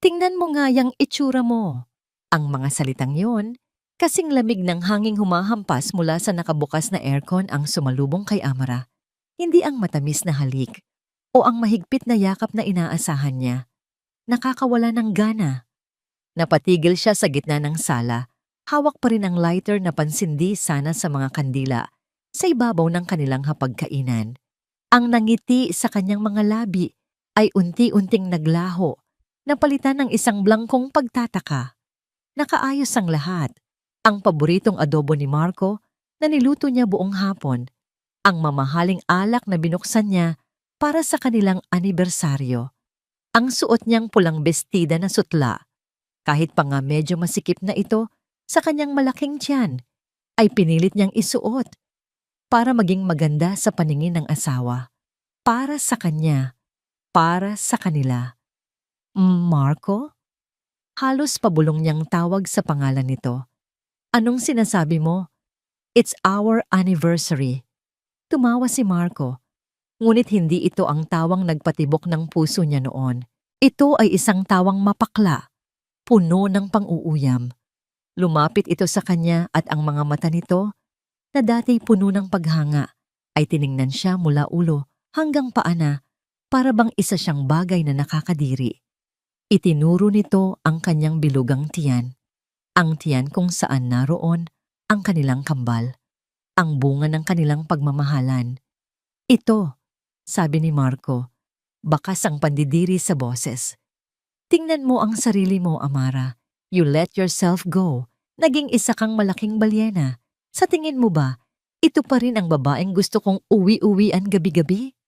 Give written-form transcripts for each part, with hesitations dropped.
Tingnan mo nga yang itsura mo. Ang mga salitang yon, kasing lamig ng hanging humahampas mula sa nakabukas na aircon ang sumalubong kay Amara. Hindi ang matamis na halik o ang mahigpit na yakap na inaasahan niya. Nakakawala ng gana. Napatigil siya sa gitna ng sala. Hawak pa rin ang lighter na pansindi sana sa mga kandila sa ibabaw ng kanilang hapagkainan. Ang nangiti sa kanyang mga labi ay unti-unting naglaho, napalitan ng isang blangkong pagtataka. Nakaayos ang lahat. Ang paboritong adobo ni Marco na niluto niya buong hapon. Ang mamahaling alak na binuksan niya para sa kanilang anibersaryo. Ang suot niyang pulang bestida na sutla. Kahit pa nga medyo masikip na ito sa kanyang malaking tiyan, ay pinilit niyang isuot para maging maganda sa paningin ng asawa. Para sa kanya, para sa kanila. Marco? Halos pabulong niyang tawag sa pangalan nito. Anong sinasabi mo? It's our anniversary. Tumawa si Marco. Ngunit hindi ito ang tawang nagpatibok ng puso niya noon. Ito ay isang tawang mapakla, puno ng pang-uuyam. Lumapit ito sa kanya at ang mga mata nito, na dati puno ng paghanga, ay tiningnan siya mula ulo hanggang paa na para bang isa siyang bagay na nakakadiri. Itinuro nito ang kanyang bilugang tiyan, ang tiyan kung saan naroon ang kanilang kambal, ang bunga ng kanilang pagmamahalan. Ito, sabi ni Marco, bakas ang pandidiri sa boses. Tingnan mo ang sarili mo, Amara. You let yourself go. Naging isa kang malaking balyena. Sa tingin mo ba, ito pa rin ang babaeng gusto kong uwi-uwian gabi-gabi?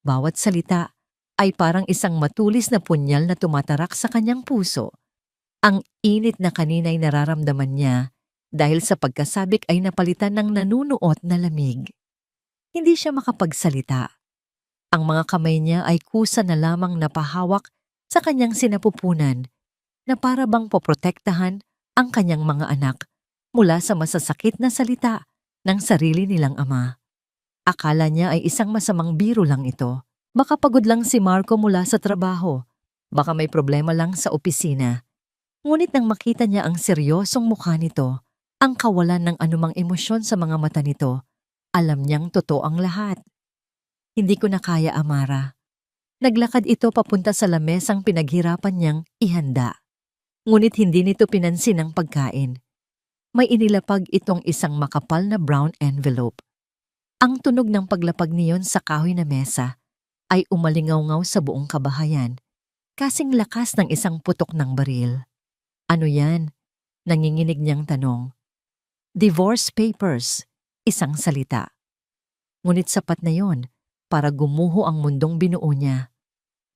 Bawat salita ay parang isang matulis na punyal na tumatarak sa kanyang puso. Ang init na kanina'y nararamdaman niya dahil sa pagkasabik ay napalitan ng nanunuot na lamig. Hindi siya makapagsalita. Ang mga kamay niya ay kusa na lamang napahawak sa kanyang sinapupunan na para bang poprotektahan ang kanyang mga anak mula sa masasakit na salita ng sarili nilang ama. Akala niya ay isang masamang biro lang ito. Baka pagod lang si Marco mula sa trabaho. Baka may problema lang sa opisina. Ngunit nang makita niya ang seryosong mukha nito, ang kawalan ng anumang emosyon sa mga mata nito, alam niyang totoo ang lahat. Hindi ko na kaya, Amara. Naglakad ito papunta sa lamesang pinaghirapan niyang ihanda. Ngunit hindi nito pinansin ang pagkain. May inilapag itong isang makapal na brown envelope. Ang tunog ng paglapag niyon sa kahoy na mesa ay umalingaw-ngaw sa buong kabahayan, kasing lakas ng isang putok ng baril. Ano yan? Nanginginig niyang tanong. Divorce papers, isang salita. Ngunit sapat na yon para gumuho ang mundong binuo niya.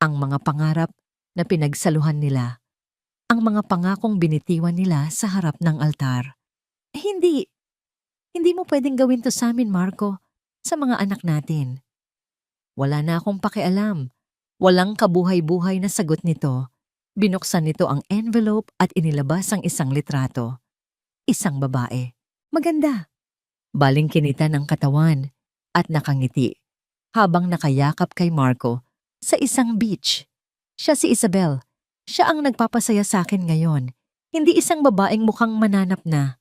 Ang mga pangarap na pinagsaluhan nila. Ang mga pangakong binitiwan nila sa harap ng altar. Hindi. Hindi mo pwedeng gawin to sa amin, Marco. Sa mga anak natin. Wala na akong pakialam. Walang kabuhay-buhay na sagot nito. Binuksan nito ang envelope at inilabas ang isang litrato. Isang babae. Maganda. Balingkinita ng katawan at nakangiti habang nakayakap kay Marco sa isang beach. Siya si Isabel. Siya ang nagpapasaya sa akin ngayon. Hindi isang babaeng mukhang mananap na.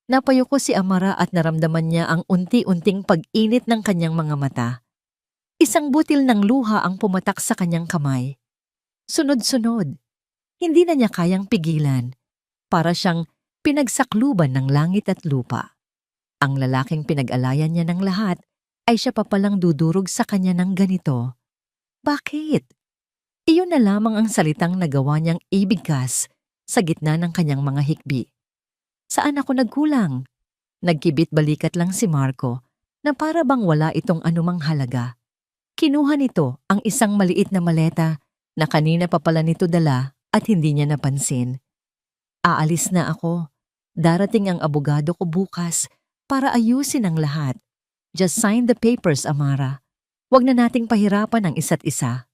Napayuko si Amara at naramdaman niya ang unti-unting pag-init ng kanyang mga mata. Isang butil ng luha ang pumatak sa kanyang kamay. Sunod-sunod. Hindi na niya kayang pigilan. Para siyang pinagsakluban ng langit at lupa. Ang lalaking pinag-alayan niya ng lahat ay siya pa palang dudurog sa kanya ng ganito. Bakit? Iyon na lamang ang salitang nagawa niyang ibigkas sa gitna ng kanyang mga hikbi. Saan ako nagkulang? Nagkibit balikat lang si Marco na para bang wala itong anumang halaga. Kinuha nito ang isang maliit na maleta na kanina pa pala nito dala at hindi niya napansin. Aalis na ako. Darating ang abogado ko bukas para ayusin ang lahat. Just sign the papers, Amara. Huwag na nating pahirapan ang isa't isa.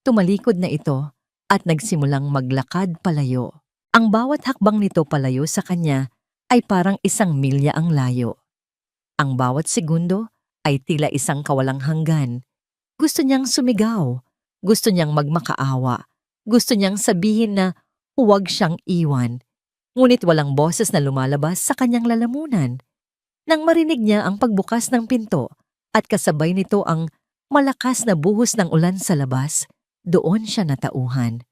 Tumalikod na ito at nagsimulang maglakad palayo. Ang bawat hakbang nito palayo sa kanya ay parang 1 milya ang layo. Ang bawat segundo ay tila isang kawalang hanggan. Gusto niyang sumigaw, gusto niyang magmakaawa, Gusto niyang sabihin na huwag siyang iwan, ngunit walang boses na lumalabas sa kanyang lalamunan. Nang marinig niya ang pagbukas ng pinto at kasabay nito ang malakas na buhos ng ulan sa labas, doon siya natauhan.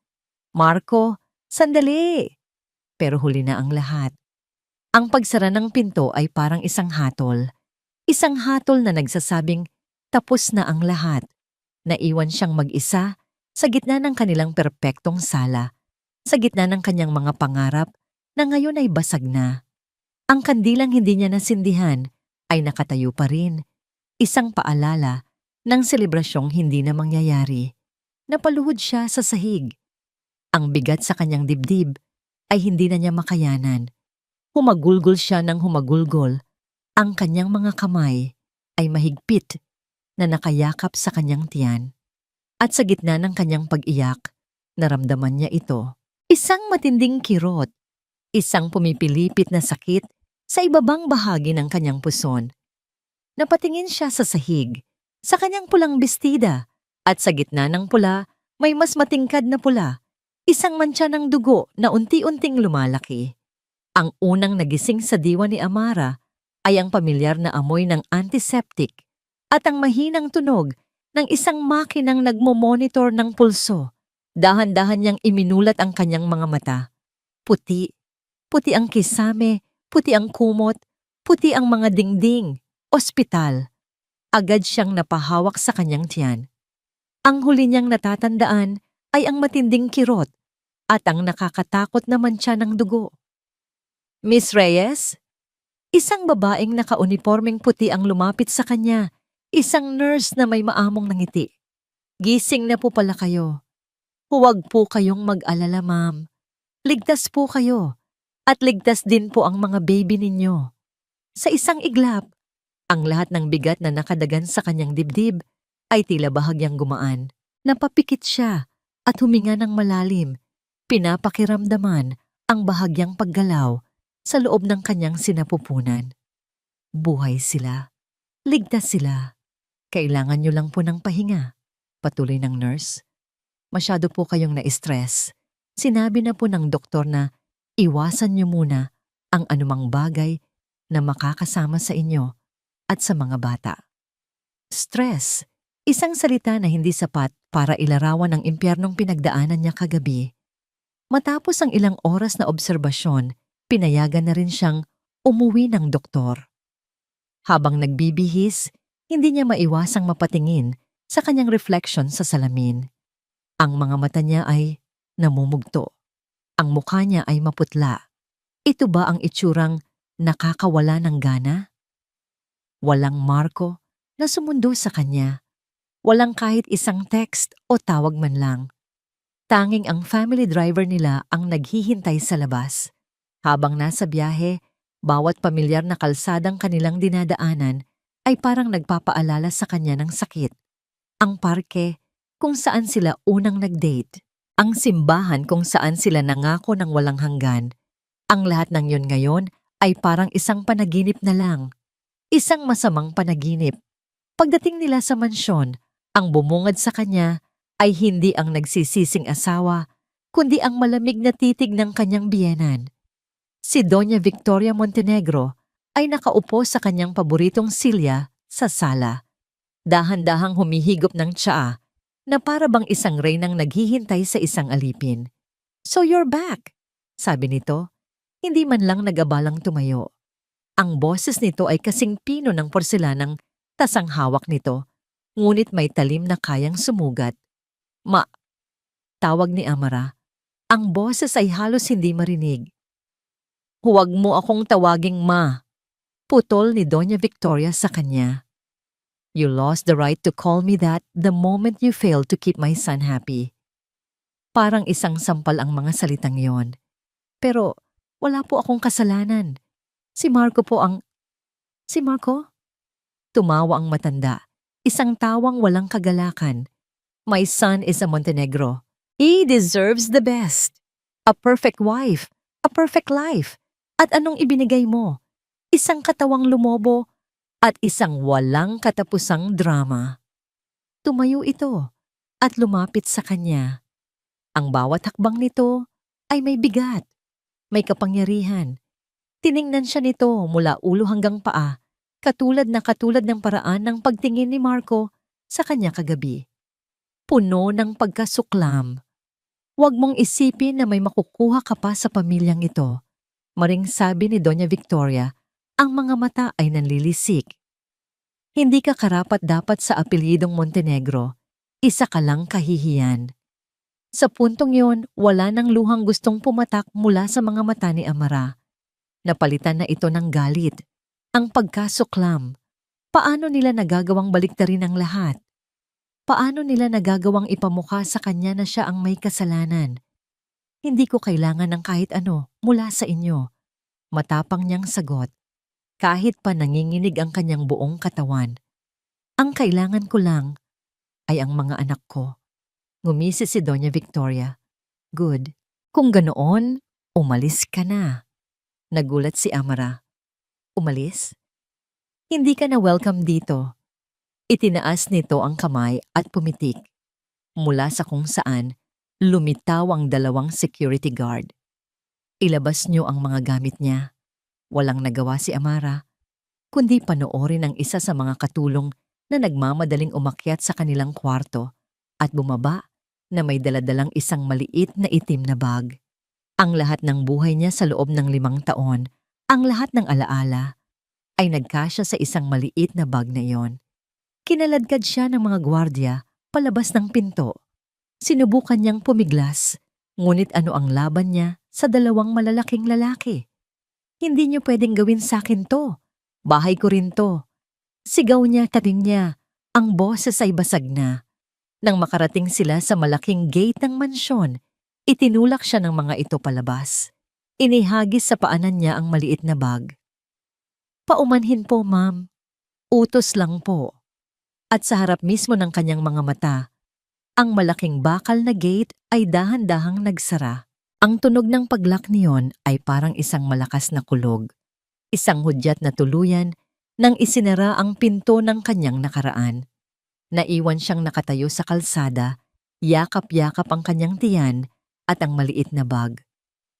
Marco, sandali! Pero huli na ang lahat. Ang pagsara ng pinto ay parang isang hatol. Isang hatol na nagsasabing tapos na ang lahat. Naiwan siyang mag-isa sa gitna ng kanilang perpektong sala, sa gitna ng kanyang mga pangarap na ngayon ay basag na. Ang kandilang hindi niya nasindihan ay nakatayo pa rin, isang paalala ng selebrasyong hindi na mangyayari. Napaluhod siya sa sahig. Ang bigat sa kanyang dibdib ay hindi na niya makayanan. Humagulgol siya ng humagulgol. Ang kanyang mga kamay ay mahigpit na nakayakap sa kanyang tiyan. At sa gitna ng kanyang pag-iyak, naramdaman niya ito. Isang matinding kirot, isang pumipilipit na sakit sa ibabang bahagi ng kanyang puson. Napatingin siya sa sahig, sa kanyang pulang bestida, at sa gitna ng pula may mas matingkad na pula, isang mantsa ng dugo na unti-unting lumalaki. Ang unang nagising sa diwa ni Amara ay ang pamilyar na amoy ng antiseptic at ang mahinang tunog ng isang makinang nagmo-monitor ng pulso. Dahan-dahan niyang iminulat ang kanyang mga mata. Puti, puti ang kisame, puti ang kumot, puti ang mga dingding, ospital. Agad siyang napahawak sa kanyang tiyan. Ang huli niyang natatandaan ay ang matinding kirot at ang nakakatakot na mantsa ng dugo. Miss Reyes? Isang babaeng naka-uniformeng puti ang lumapit sa kanya, isang nurse na may maamong ngiti. Gising na po pala kayo. Huwag po kayong mag-alala, ma'am. Ligtas po kayo. At ligtas din po ang mga baby ninyo. Sa isang iglap, ang lahat ng bigat na nakadagan sa kanyang dibdib ay tila bahagyang gumaan. Napapikit siya at huminga ng malalim. Pinapakiramdaman ang bahagyang paggalaw sa loob ng kanyang sinapupunan. Buhay sila. Ligtas sila. Kailangan niyo lang po ng pahinga. Patuloy ng nurse. Masyado po kayong na-stress. Sinabi na po ng doktor na iwasan niyo muna ang anumang bagay na makakasama sa inyo at sa mga bata. Stress, isang salita na hindi sapat para ilarawan ang impyernong pinagdaanan niya kagabi. Matapos ang ilang oras na obserbasyon, pinayagan na rin siyang umuwi ng doktor. Habang nagbibihis, hindi niya maiwasang mapatingin sa kanyang reflection sa salamin. Ang mga mata niya ay namumugto. Ang mukha niya ay maputla. Ito ba ang itsurang nakakawala ng gana? Walang Marco na sumundo sa kanya. Walang kahit isang text o tawag man lang. Tanging ang family driver nila ang naghihintay sa labas. Habang nasa biyahe, bawat pamilyar na kalsadang kanilang dinadaanan ay parang nagpapaalala sa kanya ng sakit. Ang parke kung saan sila unang nag-date, ang simbahan kung saan sila nangako ng walang hanggan. Ang lahat ng yun ngayon ay parang isang panaginip na lang. Isang masamang panaginip. Pagdating nila sa mansyon, ang bumungad sa kanya ay hindi ang nagsisising asawa, kundi ang malamig na titig ng kanyang biyenan. Si Doña Victoria Montenegro ay nakaupo sa kanyang paboritong silya sa sala. Dahan-dahang humihigop ng tsaa na para bang isang reynang naghihintay sa isang alipin. "So you're back," sabi nito, hindi man lang nag-abalang tumayo. Ang boses nito ay kasing pino ng porselanang tasang hawak nito, ngunit may talim na kayang sumugat. "Ma," tawag ni Amara. Ang boses ay halos hindi marinig. "Huwag mo akong tawaging ma," putol ni Doña Victoria sa kanya. "You lost the right to call me that the moment you failed to keep my son happy." Parang isang sampal ang mga salitang yon. Pero wala po akong kasalanan. Si Marco po ang... Si Marco? Tumawa ang matanda. Isang tawang walang kagalakan. "My son is a Montenegro. He deserves the best. A perfect wife. A perfect life. At anong ibinigay mo? Isang katawang lumobo at isang walang katapusang drama." Tumayo ito at lumapit sa kanya. Ang bawat hakbang nito ay may bigat, may kapangyarihan. Tiningnan siya nito mula ulo hanggang paa, katulad ng paraan ng pagtingin ni Marco sa kanya kagabi. Puno ng pagkasuklam. Huwag mong isipin na may makukuha ka pa sa pamilyang ito. Maring sabi ni Doña Victoria, ang mga mata ay nanlilisik. Hindi ka karapat-dapat sa apelyidong Montenegro. Isa ka lang kahihiyan. Sa puntong yon, wala nang luhang gustong pumatak mula sa mga mata ni Amara. Napalitan na ito ng galit, ang pagkasuklam. Paano nila nagagawang baliktarin ang lahat? Paano nila nagagawang ipamukha sa kanya na siya ang may kasalanan? Hindi ko kailangan ng kahit ano mula sa inyo. Matapang niyang sagot, kahit pa nanginginig ang kanyang buong katawan. Ang kailangan ko lang ay ang mga anak ko. Ngumisi si Doña Victoria. Good. Kung ganoon, umalis ka na. Nagulat si Amara. Umalis? Hindi ka na welcome dito. Itinaas nito ang kamay at pumitik. Mula sa kung saan, lumitaw ang 2 security guard. Ilabas niyo ang mga gamit niya. Walang nagawa si Amara, kundi panoorin ang isa sa mga katulong na nagmamadaling umakyat sa kanilang kwarto at bumaba na may daladalang isang maliit na itim na bag. Ang lahat ng buhay niya sa loob ng 5 taon, ang lahat ng alaala, ay nagkasya sa isang maliit na bag na iyon. Kinaladkad siya ng mga gwardya palabas ng pinto. Sinubukan niyang pumiglas, ngunit ano ang laban niya sa 2 malalaking lalaki? Hindi niyo pwedeng gawin sa akin to. Bahay ko rin to. Sigaw niya, tating niya. Ang boses ay basag na. Nang makarating sila sa malaking gate ng mansyon, itinulak siya ng mga ito palabas. Inihagis sa paanan niya ang maliit na bag. Paumanhin po, ma'am. Utos lang po. At sa harap mismo ng kanyang mga mata, ang malaking bakal na gate ay dahan-dahang nagsara. Ang tunog ng paglock niyon ay parang isang malakas na kulog. Isang hudyat na tuluyan nang isinara ang pinto ng kanyang nakaraan. Naiwan siyang nakatayo sa kalsada, yakap-yakap ang kanyang tiyan at ang maliit na bag.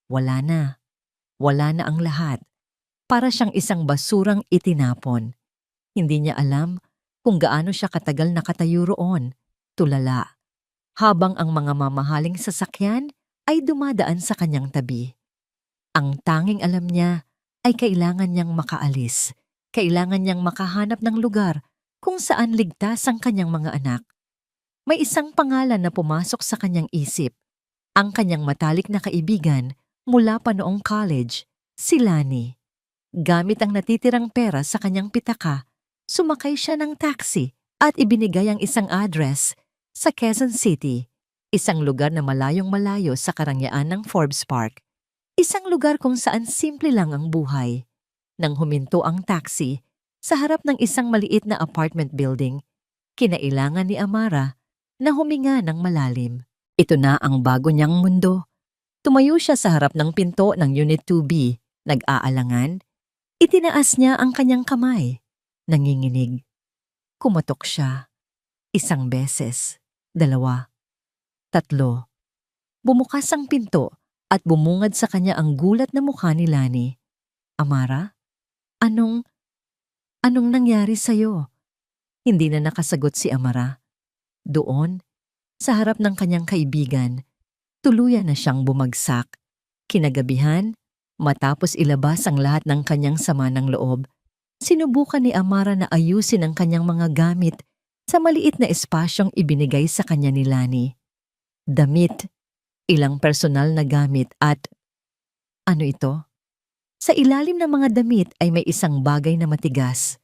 Wala na. Wala na ang lahat. Para siyang isang basurang itinapon. Hindi niya alam kung gaano siya katagal nakatayo roon, tulala, habang ang mga mamahaling sasakyan ay dumadaan sa kanyang tabi. Ang tanging alam niya ay kailangan niyang makaalis, kailangan niyang makahanap ng lugar kung saan ligtas ang kanyang mga anak. May isang pangalan na pumasok sa kanyang isip, ang kanyang matalik na kaibigan mula pa noong college, si Lani. Gamit ang natitirang pera sa kanyang pitaka, sumakay siya ng taxi at ibinigay ang isang address sa Quezon City, isang lugar na malayong-malayo sa karangyaan ng Forbes Park. Isang lugar kung saan simple lang ang buhay. Nang huminto ang taxi sa harap ng isang maliit na apartment building, kinailangan ni Amara na huminga ng malalim. Ito na ang bago niyang mundo. Tumayo siya sa harap ng pinto ng Unit 2B, nag-aalangan. Itinaas niya ang kanyang kamay. Nanginginig. Kumatok siya. 1 beses, 2, 3. Bumukas ang pinto at bumungad sa kanya ang gulat na mukha ni Lani. Amara? Anong nangyari sa'yo? Hindi na nakasagot si Amara. Doon, sa harap ng kanyang kaibigan, tuluyan na siyang bumagsak. Kinagabihan, matapos ilabas ang lahat ng kanyang sama ng loob, sinubukan ni Amara na ayusin ang kanyang mga gamit sa maliit na espasyong ibinigay sa kanya ni Lani. Damit, ilang personal na gamit at... Ano ito? Sa ilalim ng mga damit ay may isang bagay na matigas,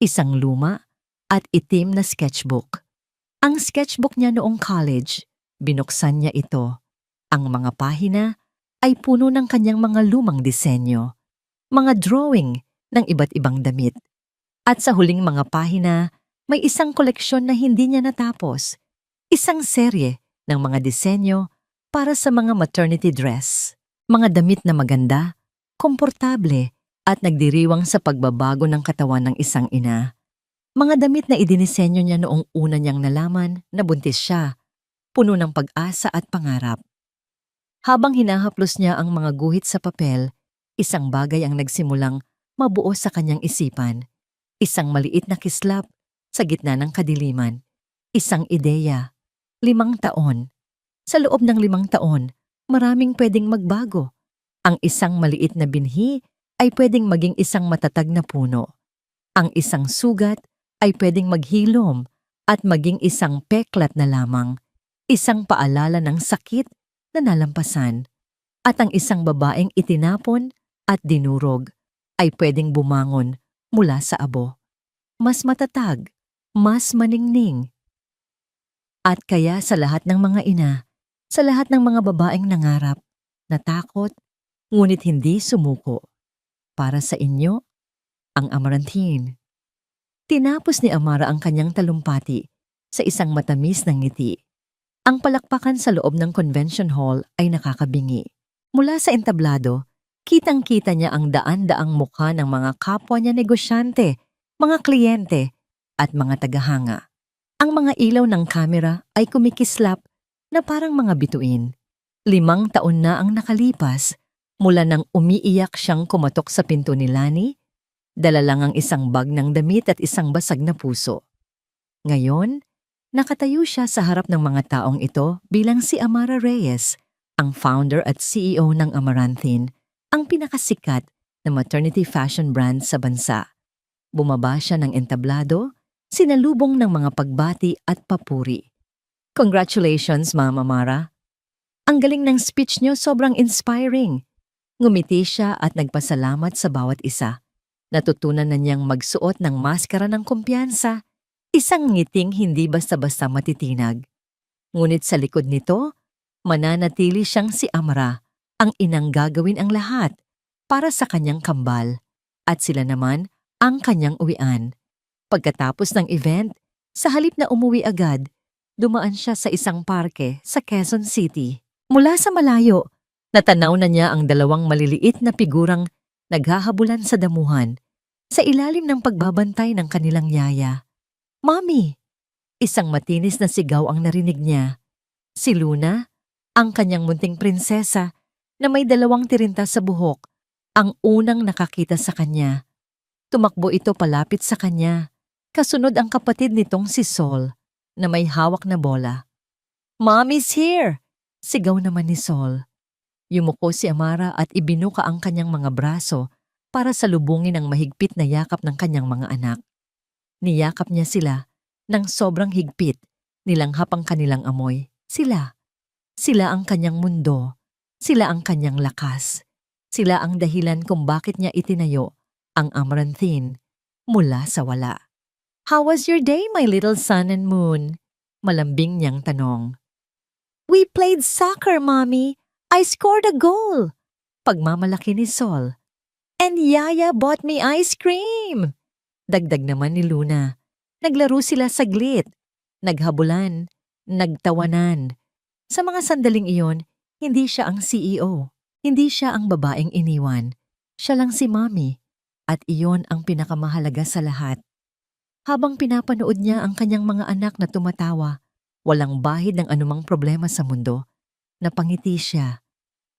isang luma at itim na sketchbook. Ang sketchbook niya noong college, binuksan niya ito. Ang mga pahina ay puno ng kanyang mga lumang disenyo, mga drawing ng iba't ibang damit. At sa huling mga pahina, may isang koleksyon na hindi niya natapos, isang serye ng mga disenyo para sa mga maternity dress, mga damit na maganda, komportable at nagdiriwang sa pagbabago ng katawan ng isang ina. Mga damit na idinisenyo niya noong una niyang nalaman na buntis siya. puno ng pag-asa at pangarap. Habang hinahaplos niya ang mga guhit sa papel, isang bagay ang nagsimulang mabuo sa kanyang isipan. Isang maliit na kislap sa gitna ng kadiliman. Isang ideya. 5 taon. Sa loob ng 5 taon, maraming pwedeng magbago. Ang isang maliit na binhi ay pwedeng maging isang matatag na puno. Ang isang sugat ay pwedeng maghilom at maging isang peklat na lamang. Isang paalala ng sakit na nalampasan. At ang isang babaeng itinapon at dinurog ay pwedeng bumangon mula sa abo. Mas matatag, mas maningning. At kaya sa lahat ng mga ina, sa lahat ng mga babaeng nangarap, natakot, ngunit hindi sumuko. Para sa inyo, ang Amaranthine. Tinapos ni Amara ang kanyang talumpati sa isang matamis na ngiti. Ang palakpakan sa loob ng convention hall ay nakakabingi. Mula sa entablado, kitang-kita niya ang daan-daang mukha ng mga kapwa niya negosyante, mga kliyente, at mga tagahanga. Ang mga ilaw ng kamera ay kumikislap na parang mga bituin. 5 taon na ang nakalipas mula nang umiiyak siyang kumatok sa pinto ni Lani, dala lang ang isang bag ng damit at isang basag na puso. Ngayon, nakatayo siya sa harap ng mga taong ito bilang si Amara Reyes, ang founder at CEO ng Amaranthine, ang pinakasikat na maternity fashion brand sa bansa. Bumaba siya ng entablado, sinalubong ng mga pagbati at papuri. Congratulations, Ma'am Amara. Ang galing ng speech niyo, sobrang inspiring. Ngumiti siya at nagpasalamat sa bawat isa. Natutunan na niyang magsuot ng maskara ng kumpiyansa, isang ngiting hindi basta-basta matitinag. Ngunit sa likod nito, mananatili siyang si Amara, ang inang gagawin ang lahat para sa kanyang kambal, at sila naman ang kanyang uwian. Pagkatapos ng event, sa halip na umuwi agad, dumaan siya sa isang parke sa Quezon City. Mula sa malayo, natanaw na niya ang 2 maliliit na figurang naghahabulan sa damuhan sa ilalim ng pagbabantay ng kanilang yaya. "Mami!" Isang matinis na sigaw ang narinig niya. Si Luna, ang kanyang munting prinsesa na may 2 tirinta sa buhok, ang unang nakakita sa kanya. Tumakbo ito palapit sa kanya. Kasunod ang kapatid nitong si Sol na may hawak na bola. "Mommy's here!" Sigaw naman ni Sol. Yumuko si Amara at ibinuka ang kanyang mga braso para salubungin ang mahigpit na yakap ng kanyang mga anak. Niyakap niya sila ng sobrang higpit, nilanghap ang kanilang amoy. Sila ang kanyang mundo. Sila ang kanyang lakas. Sila ang dahilan kung bakit niya itinayo ang Amaranthine mula sa wala. "How was your day, my little sun and moon?" Malambing niyang tanong. "We played soccer, Mommy. I scored a goal." Pagmamalaki ni Sol. "And Yaya bought me ice cream." Dagdag naman ni Luna. Naglaro sila saglit. Naghabulan. Nagtawanan. Sa mga sandaling iyon, hindi siya ang CEO. Hindi siya ang babaeng iniwan. Siya lang si Mommy. At iyon ang pinakamahalaga sa lahat. Habang pinapanood niya ang kanyang mga anak na tumatawa, walang bahid ng anumang problema sa mundo, napangiti siya.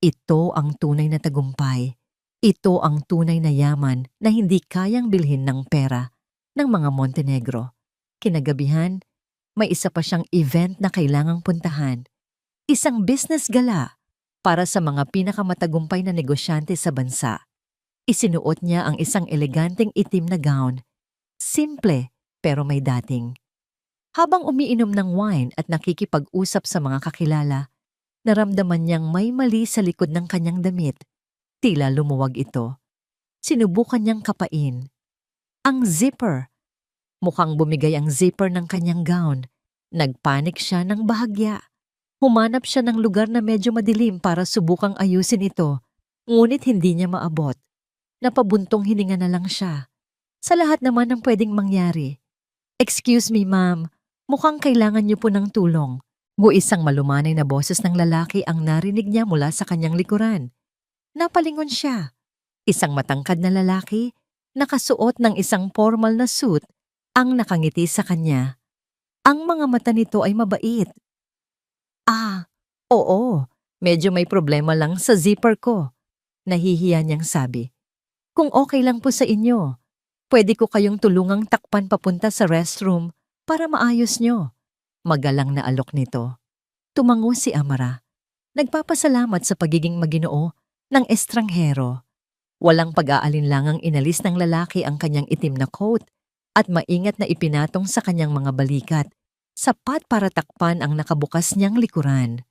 Ito ang tunay na tagumpay. Ito ang tunay na yaman na hindi kayang bilhin ng pera ng mga Montenegro. Kinagabihan, may isa pa siyang event na kailangang puntahan. Isang business gala para sa mga pinakamatagumpay na negosyante sa bansa. Isinuot niya ang isang eleganteng itim na gown. Simple pero may dating. Habang umiinom ng wine at nakikipag-usap sa mga kakilala, naramdaman niyang may mali sa likod ng kanyang damit. Tila lumuwag ito. Sinubukan niyang kapain. Ang zipper. Mukhang bumigay ang zipper ng kanyang gown. Nagpanik siya ng bahagya. Humanap siya ng lugar na medyo madilim para subukang ayusin ito. Ngunit hindi niya maabot. Napabuntong hininga na lang siya. Sa lahat naman ng pwedeng mangyari. "Excuse me, ma'am. Mukhang kailangan niyo po ng tulong." Isang malumanay na boses ng lalaki ang narinig niya mula sa kanyang likuran. Napalingon siya. Isang matangkad na lalaki, nakasuot ng isang formal na suit, ang nakangiti sa kanya. Ang mga mata nito ay mabait. Oo, medyo may problema lang sa zipper ko. Nahihiya niyang sabi. Kung okay lang po sa inyo, pwede ko kayong tulungang takpan papunta sa restroom para maayos niyo. Magalang na alok nito. Tumango si Amara. Nagpapasalamat sa pagiging maginoo ng estranghero. Walang pag-aalinlangang inalis ng lalaki ang kanyang itim na coat at maingat na ipinatong sa kanyang mga balikat, sapat para takpan ang nakabukas niyang likuran.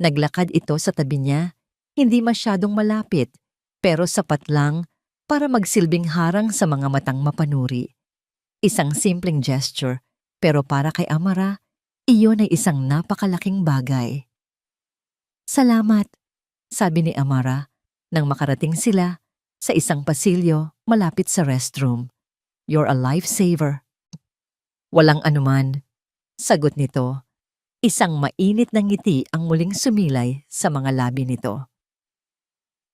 Naglakad ito sa tabi niya, hindi masyadong malapit, pero sapat lang para magsilbing harang sa mga matang mapanuri. Isang simpleng gesture, pero para kay Amara, iyon ay isang napakalaking bagay. Salamat, sabi ni Amara nang makarating sila sa isang pasilyo malapit sa restroom. You're a lifesaver. Walang anuman, sagot nito. Isang mainit na ngiti ang muling sumilay sa mga labi nito.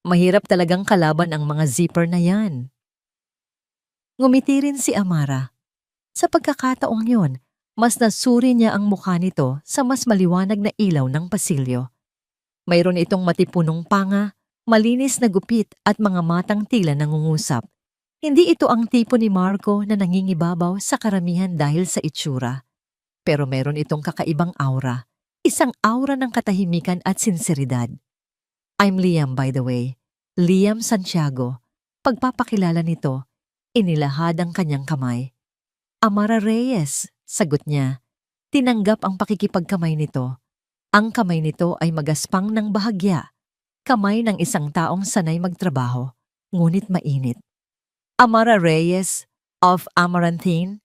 Mahirap talagang kalaban ang mga zipper na yan. Ngumiti rin si Amara. Sa pagkakataong yon, mas nasuri niya ang mukha nito sa mas maliwanag na ilaw ng pasilyo. Mayroon itong matipunong panga, malinis na gupit at mga matang tila nangungusap. Hindi ito ang tipo ni Marco na nangingibabaw sa karamihan dahil sa itsura. Pero meron itong kakaibang aura, isang aura ng katahimikan at sinseridad. I'm Liam, by the way. Liam Santiago. Pagpapakilala nito, inilahad ang kanyang kamay. Amara Reyes, sagot niya. Tinanggap ang pakikipagkamay nito. Ang kamay nito ay magaspang ng bahagya. Kamay ng isang taong sanay magtrabaho, ngunit mainit. Amara Reyes of Amaranthine.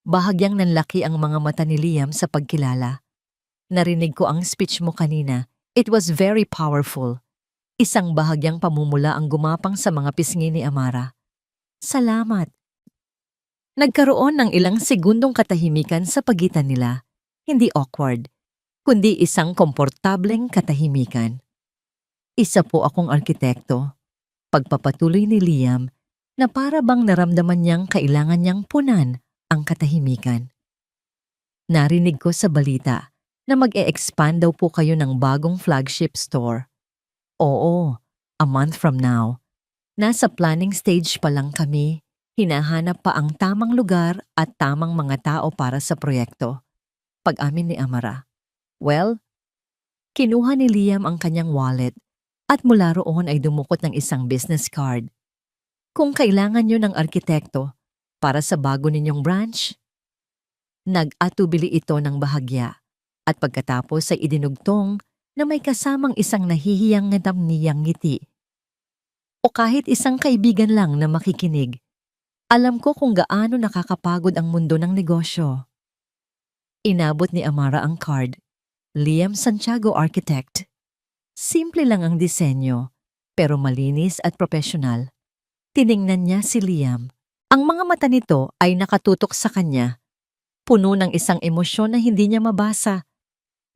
Bahagyang nanlaki ang mga mata ni Liam sa pagkilala. Narinig ko ang speech mo kanina. It was very powerful. Isang bahagyang pamumula ang gumapang sa mga pisngi ni Amara. Salamat. Nagkaroon ng ilang segundong katahimikan sa pagitan nila. Hindi awkward, kundi isang komportableng katahimikan. Isa po akong arkitekto. Pagpapatuloy ni Liam na para bang naramdaman niyang kailangan niyang punan ang katahimikan. Narinig ko sa balita na mag-e-expand daw po kayo ng bagong flagship store. Oo, a month from now. Nasa planning stage pa lang kami. Hinahanap pa ang tamang lugar at tamang mga tao para sa proyekto. Pag-amin ni Amara. Well, kinuha ni Liam ang kanyang wallet at mula roon ay dumukot ng isang business card. Kung kailangan nyo ng arkitekto para sa bago ninyong branch, nag-atubili ito ng bahagya at pagkatapos ay idinugtong na may kasamang isang nahihiyang niyang ngiti. O kahit isang kaibigan lang na makikinig, alam ko kung gaano nakakapagod ang mundo ng negosyo. Inabot ni Amara ang card. Liam Santiago Architect. Simple lang ang disenyo, pero malinis at profesional. Tiningnan niya si Liam. Ang mga mata nito ay nakatutok sa kanya. Puno ng isang emosyon na hindi niya mabasa.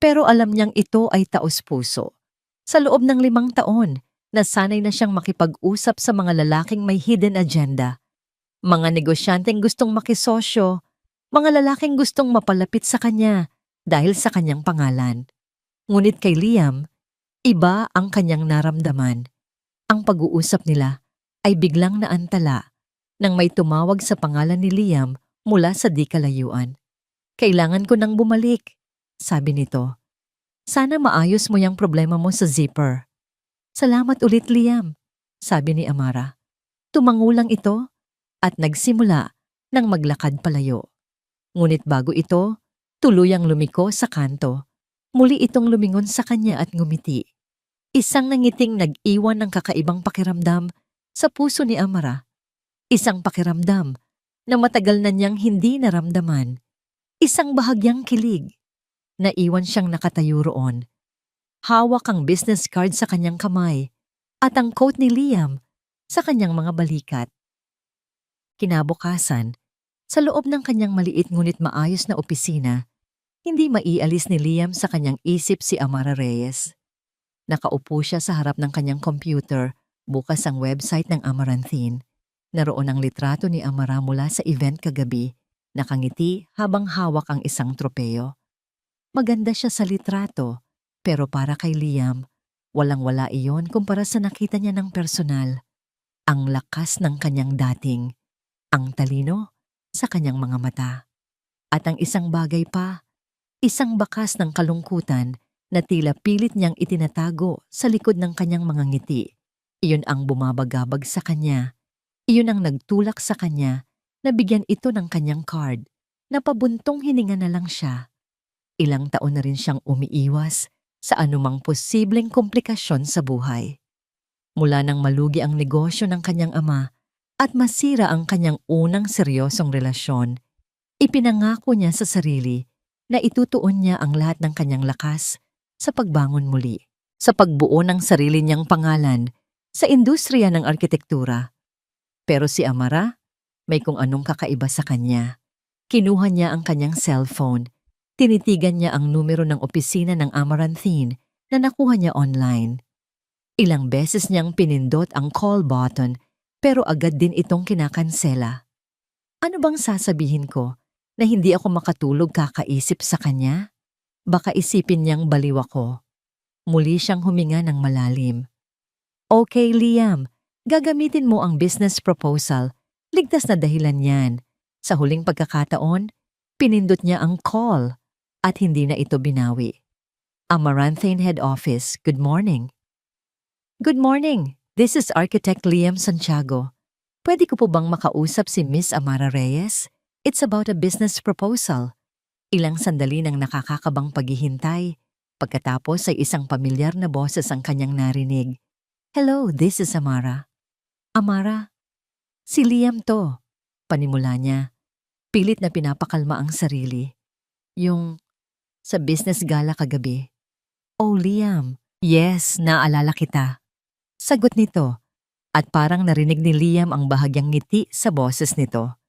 Pero alam niyang ito ay taos-puso. Sa loob ng 5 taon, nasanay na siyang makipag-usap sa mga lalaking may hidden agenda. Mga negosyanteng gustong makisosyo, mga lalaking gustong mapalapit sa kanya dahil sa kanyang pangalan. Ngunit kay Liam, iba ang kanyang naramdaman. Ang pag-uusap nila ay biglang naantala nang may tumawag sa pangalan ni Liam mula sa di kalayuan. Kailangan ko nang bumalik, sabi nito. Sana maayos mo yung problema mo sa zipper. Salamat ulit, Liam, sabi ni Amara. Tumango lang ito at nagsimula ng maglakad palayo. Ngunit bago ito, tuluyang lumiko sa kanto. Muli itong lumingon sa kanya at ngumiti. Isang nangiting nag-iwan ng kakaibang pakiramdam sa puso ni Amara. Isang pakiramdam na matagal na niyang hindi naramdaman. Isang bahagyang kilig. Naiwan siyang nakatayo roon. Hawak ang business card sa kanyang kamay at ang coat ni Liam sa kanyang mga balikat. Kinabukasan, sa loob ng kanyang maliit ngunit maayos na opisina, hindi maialis ni Liam sa kanyang isip si Amara Reyes. Nakaupo siya sa harap ng kanyang computer, bukas ang website ng Amaranthine. Naroon ang litrato ni Amara mula sa event kagabi, nakangiti habang hawak ang isang tropeyo. Maganda siya sa litrato, Pero para kay Liam, walang-wala iyon kumpara sa nakita niya ng personal. Ang lakas ng kanyang dating, ang talino sa kanyang mga mata. At ang isang bagay pa, isang bakas ng kalungkutan na tila pilit niyang itinatago sa likod ng kanyang mga ngiti. Iyon ang bumabagabag sa kanya. Iyon ang nagtulak sa kanya na bigyan ito ng kanyang card. Napabuntong hininga na lang siya. Ilang taon na rin siyang umiiwas sa anumang posibleng komplikasyon sa buhay. Mula nang malugi ang negosyo ng kanyang ama at masira ang kanyang unang seryosong relasyon, ipinangako niya sa sarili na itutuon niya ang lahat ng kanyang lakas sa pagbangon muli, sa pagbuo ng sarili niyang pangalan sa industriya ng arkitektura. Pero si Amara, may kung anong kakaiba sa kanya. Kinuha niya ang kanyang cellphone. Tinitigan niya ang numero ng opisina ng Amaranthine na nakuha niya online. Ilang beses niyang pinindot ang call button pero agad din itong kinakansela. Ano bang sasabihin ko? Na hindi ako makatulog kakaisip sa kanya? Baka isipin niyang baliw ako. Muli siyang huminga ng malalim. Okay, Liam. Gagamitin mo ang business proposal. Ligtas na dahilan yan. Sa huling pagkakataon, pinindot niya ang call at hindi na ito binawi. Amaranthine Head Office, good morning. Good morning. This is Architect Liam Santiago. Pwede ko po bang makausap si Miss Amara Reyes? It's about a business proposal. Ilang sandali nang nakakakabang paghihintay. Pagkatapos ay isang pamilyar na boses ang kanyang narinig. Hello, this is Amara. Amara? Si Liam to. Panimula niya. Pilit na pinapakalma ang sarili. Yung sa business gala kagabi. Oh, Liam. Yes, naalala kita. Sagot nito. At parang narinig ni Liam ang bahagyang ngiti sa boses nito.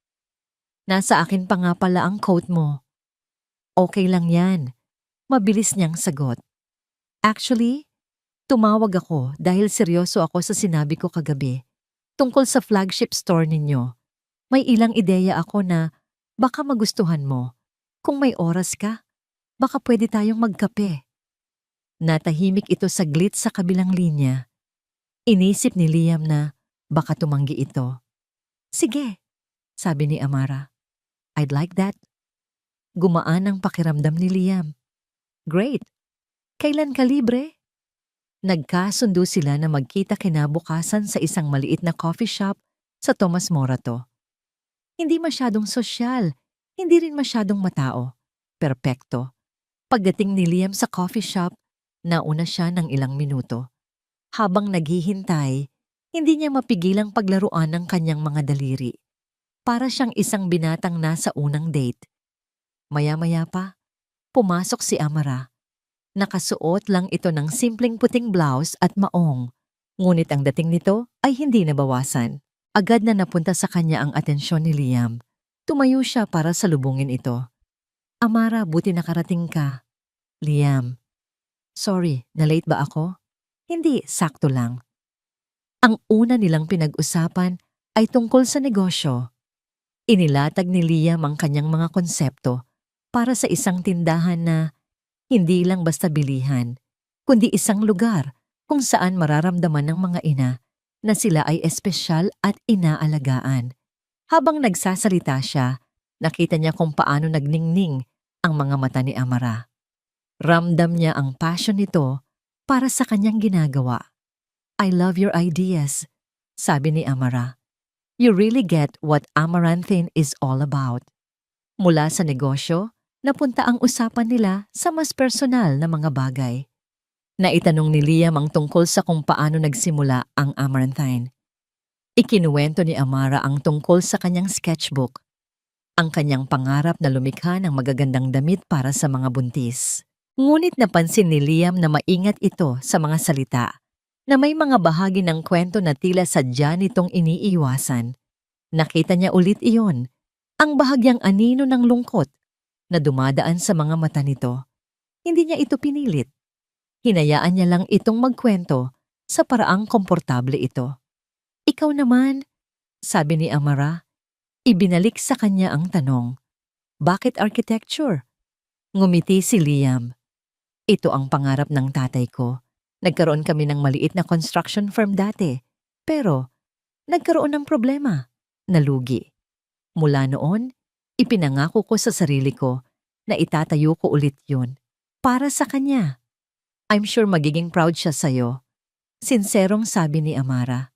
Nasa akin pa nga pala ang coat mo. Okay lang yan. Mabilis niyang sagot. Actually, tumawag ako dahil seryoso ako sa sinabi ko kagabi. Tungkol sa flagship store ninyo. May ilang ideya ako na baka magustuhan mo. Kung may oras ka, baka pwede tayong magkape. Natahimik ito saglit sa kabilang linya. Inisip ni Liam na baka tumanggi ito. Sige, sabi ni Amara. I'd like that. Gumaan ang pakiramdam ni Liam. Great. Kailan ka libre? Nagkasundo sila na magkita kinabukasan sa isang maliit na coffee shop sa Tomas Morato. Hindi masyadong sosyal, hindi rin masyadong matao. Perpekto. Pagdating ni Liam sa coffee shop, nauna siya ng ilang minuto. Habang naghihintay, hindi niya mapigilang paglaruan ng kanyang mga daliri. Para siyang isang binatang nasa unang date. Maya-maya pa, pumasok si Amara. Nakasuot lang ito ng simpleng puting blouse at maong. Ngunit ang dating nito ay hindi nabawasan. Agad na napunta sa kanya ang atensyon ni Liam. Tumayo siya para salubungin ito. Amara, buti nakarating ka. Liam. Sorry, na-late ba ako? Hindi, sakto lang. Ang una nilang pinag-usapan ay tungkol sa negosyo. Inilatag ni Liam ang kanyang mga konsepto para sa isang tindahan na hindi lang basta bilihan, kundi isang lugar kung saan mararamdaman ng mga ina na sila ay espesyal at inaalagaan. Habang nagsasalita siya, nakita niya kung paano nagningning ang mga mata ni Amara. Ramdam niya ang passion nito para sa kanyang ginagawa. I love your ideas, sabi ni Amara. You really get what Amaranthine is all about. Mula sa negosyo, napunta ang usapan nila sa mas personal na mga bagay. Naitanong ni Liam ang tungkol sa kung paano nagsimula ang Amaranthine. Ikinuwento ni Amara ang tungkol sa kanyang sketchbook, ang kanyang pangarap na lumikha ng magagandang damit para sa mga buntis. Ngunit napansin ni Liam na maingat ito sa mga salita, na may mga bahagi ng kwento na tila sadya nitong iniiwasan. Nakita niya ulit iyon, ang bahagyang anino ng lungkot na dumadaan sa mga mata nito. Hindi niya ito pinilit. Hinayaan niya lang itong magkwento sa paraang komportable ito. Ikaw naman, sabi ni Amara. Ibinalik sa kanya ang tanong. Bakit architecture? Ngumiti si Liam. Ito ang pangarap ng tatay ko. Nagkaroon kami ng maliit na construction firm dati. Pero, nagkaroon ng problema. Nalugi. Mula noon, ipinangako ko sa sarili ko na itatayo ko ulit yun. Para sa kanya. I'm sure magiging proud siya sa'yo. Sinserong sabi ni Amara.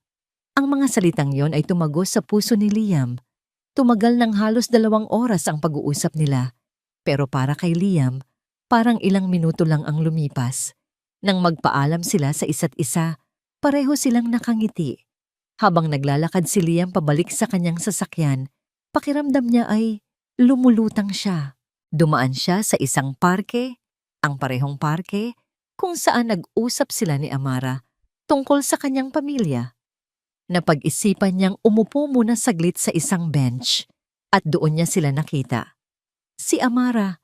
Ang mga salitang yon ay tumagos sa puso ni Liam. Tumagal ng halos 2 oras ang pag-uusap nila. Pero para kay Liam, parang ilang minuto lang ang lumipas. Nang magpaalam sila sa isa't isa, pareho silang nakangiti. Habang naglalakad si Liam pabalik sa kanyang sasakyan, pakiramdam niya ay lumulutang siya. Dumaan siya sa isang parke, ang parehong parke, kung saan nag-usap sila ni Amara tungkol sa kanyang pamilya. Napag-isipan niyang umupo muna saglit sa isang bench at doon niya sila nakita. Si Amara,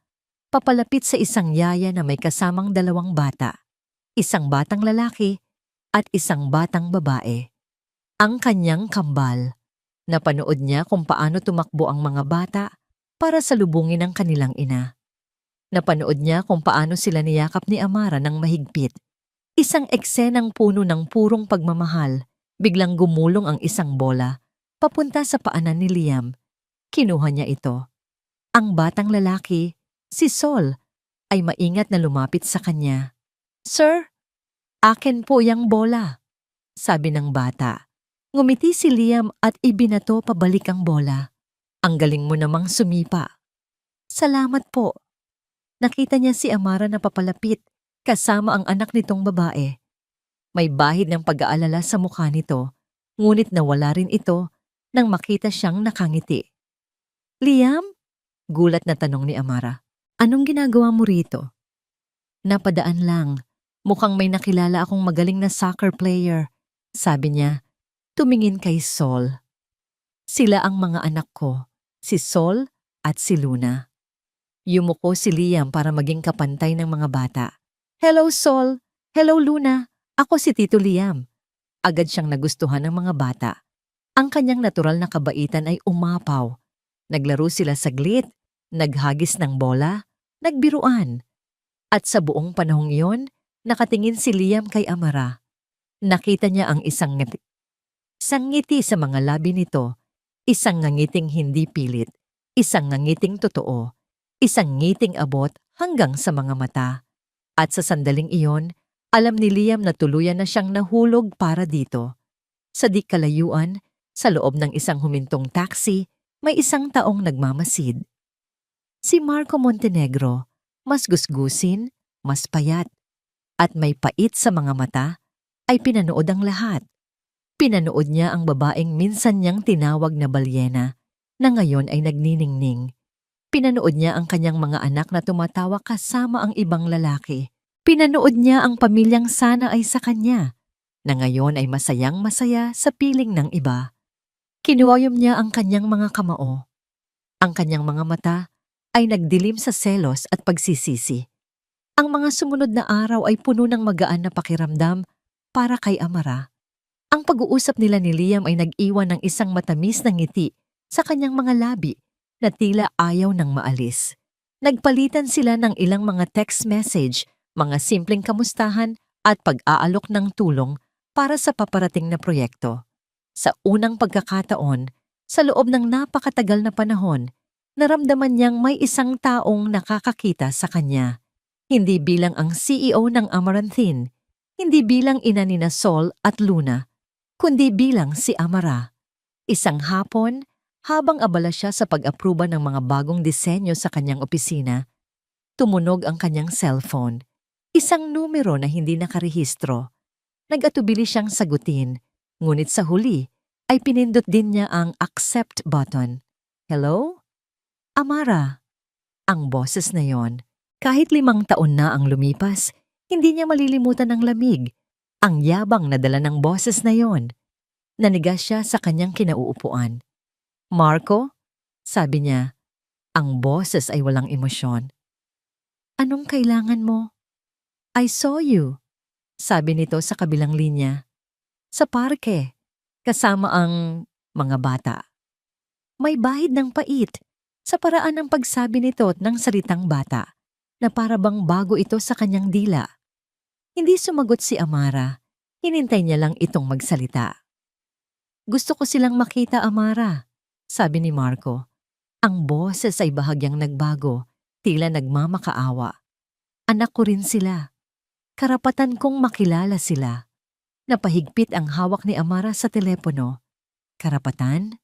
papalapit sa isang yaya na may kasamang 2 bata, isang batang lalaki at isang batang babae. Ang kanyang kambal. Napanood niya kung paano tumakbo ang mga bata para salubungin ang kanilang ina. Napanood niya kung paano sila niyakap ni Amara ng mahigpit. Isang eksenang puno ng purong pagmamahal. Biglang gumulong ang isang bola papunta sa paanan ni Liam. Kinuha niya ito. Ang batang lalaki, si Sol, ay maingat na lumapit sa kanya. Sir, akin po yang bola, sabi ng bata. Ngumiti si Liam at ibinato pabalik ang bola. Ang galing mo namang sumipa. Salamat po. Nakita niya si Amara na papalapit kasama ang anak nitong babae. May bahid ng pag-aalala sa mukha nito, ngunit nawala rin ito nang makita siyang nakangiti. Liam? Gulat na tanong ni Amara. Anong ginagawa mo rito? Napadaan lang. Mukhang may nakilala akong magaling na soccer player. Sabi niya, tumingin kay Sol. Sila ang mga anak ko, si Sol at si Luna. Yumuko si Liam para maging kapantay ng mga bata. Hello Sol! Hello Luna! Ako si Tito Liam. Agad siyang nagustuhan ng mga bata. Ang kanyang natural na kabaitan ay umapaw. Naglaro sila saglit, naghagis ng bola, nagbiruan. At sa buong panahong iyon, nakatingin si Liam kay Amara. Nakita niya ang isang ngiti sa mga labi nito, isang ngangiting hindi pilit, isang ngangiting totoo, isang ngiting abot hanggang sa mga mata. At sa sandaling iyon, alam ni Liam na tuluyan na siyang nahulog para dito. Sa di kalayuan, sa loob ng isang humintong taxi, may isang taong nagmamasid. Si Marco Montenegro, mas gusgusin, mas payat, at may pait sa mga mata, ay pinanood ang lahat. Pinanood niya ang babaeng minsan niyang tinawag na balyena, na ngayon ay nagniningning. Pinanood niya ang kanyang mga anak na tumatawa kasama ang ibang lalaki. Pinanood niya ang pamilyang sana ay sa kanya, na ngayon ay masayang-masaya sa piling ng iba. Kinuwayom niya ang kanyang mga kamao. Ang kanyang mga mata ay nagdilim sa selos at pagsisisi. Ang mga sumunod na araw ay puno ng magaan na pakiramdam para kay Amara. Ang pag-uusap nila ni Liam ay nag-iwan ng isang matamis na ngiti sa kanyang mga labi na tila ayaw nang maalis. Nagpalitan sila ng ilang mga text message, mga simpleng kamustahan at pag-aalok ng tulong para sa paparating na proyekto. Sa unang pagkakataon, sa loob ng napakatagal na panahon, naramdaman niyang may isang taong nakakakita sa kanya. Hindi bilang ang CEO ng Amaranthine, hindi bilang ina ni Sol at Luna, kundi bilang si Amara. Isang hapon, habang abala siya sa pag-aproba ng mga bagong disenyo sa kanyang opisina, tumunog ang kanyang cellphone. Isang numero na hindi nakarehistro. Nag-atubili siyang sagutin, ngunit sa huli ay pinindot din niya ang accept button. Hello? Amara. Ang boses na yon. Kahit 5 taon na ang lumipas, hindi niya malilimutan ang lamig, ang yabang na dala ng boses na yon. Nanigas siya sa kanyang kinauupuan. Marco? Sabi niya, ang boses ay walang emosyon. Anong kailangan mo? I saw you, sabi nito sa kabilang linya. Sa parke, kasama ang mga bata. May bahid ng pait sa paraan ng pagsabi nito ng salitang bata. na para bang bago ito sa kanyang dila. Hindi sumagot si Amara. Hinintay niya lang itong magsalita. Gusto ko silang makita, Amara, sabi ni Marco. Ang boses ay bahagyang nagbago, tila nagmamakaawa. Anak ko rin sila. Karapatan kong makilala sila. Napahigpit ang hawak ni Amara sa telepono. Karapatan?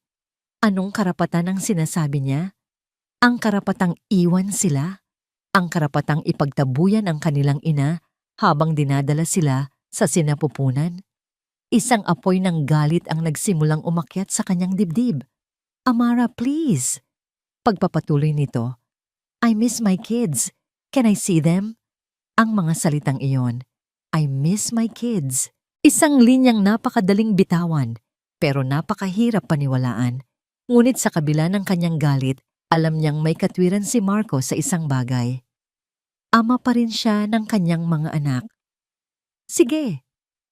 Anong karapatan ang sinasabi niya? Ang karapatang iwan sila? Ang karapatang ipagtabuyan ang kanilang ina habang dinadala sila sa sinapupunan? Isang apoy ng galit ang nagsimulang umakyat sa kanyang dibdib. Amara, please. Pagpapatuloy nito, I miss my kids. Can I see them? Ang mga salitang iyon, I miss my kids. Isang linyang napakadaling bitawan, pero napakahirap paniwalaan. Ngunit sa kabila ng kanyang galit, alam niyang may katwiran si Marco sa isang bagay. Ama pa rin siya ng kanyang mga anak. Sige,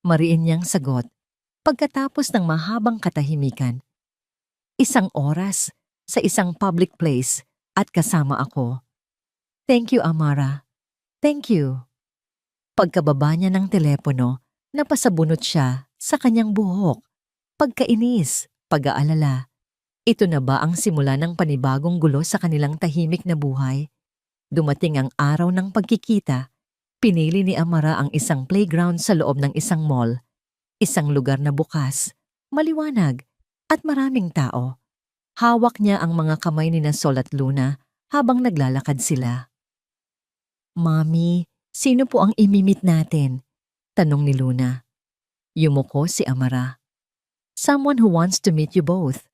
mariin niyang sagot. Pagkatapos ng mahabang katahimikan, isang oras sa isang public place at kasama ako. Thank you, Amara. Thank you. Pagkababa niya ng telepono, napasabunot siya sa kanyang buhok. Pagkainis, pag-aalala. Ito na ba ang simula ng panibagong gulo sa kanilang tahimik na buhay? Dumating ang araw ng pagkikita. Pinili ni Amara ang isang playground sa loob ng isang mall. Isang lugar na bukas, maliwanag, at maraming tao. Hawak niya ang mga kamay ni Sol at Luna habang naglalakad sila. Mami, sino po ang imimit natin? Tanong ni Luna. Yumuko si Amara. Someone who wants to meet you both.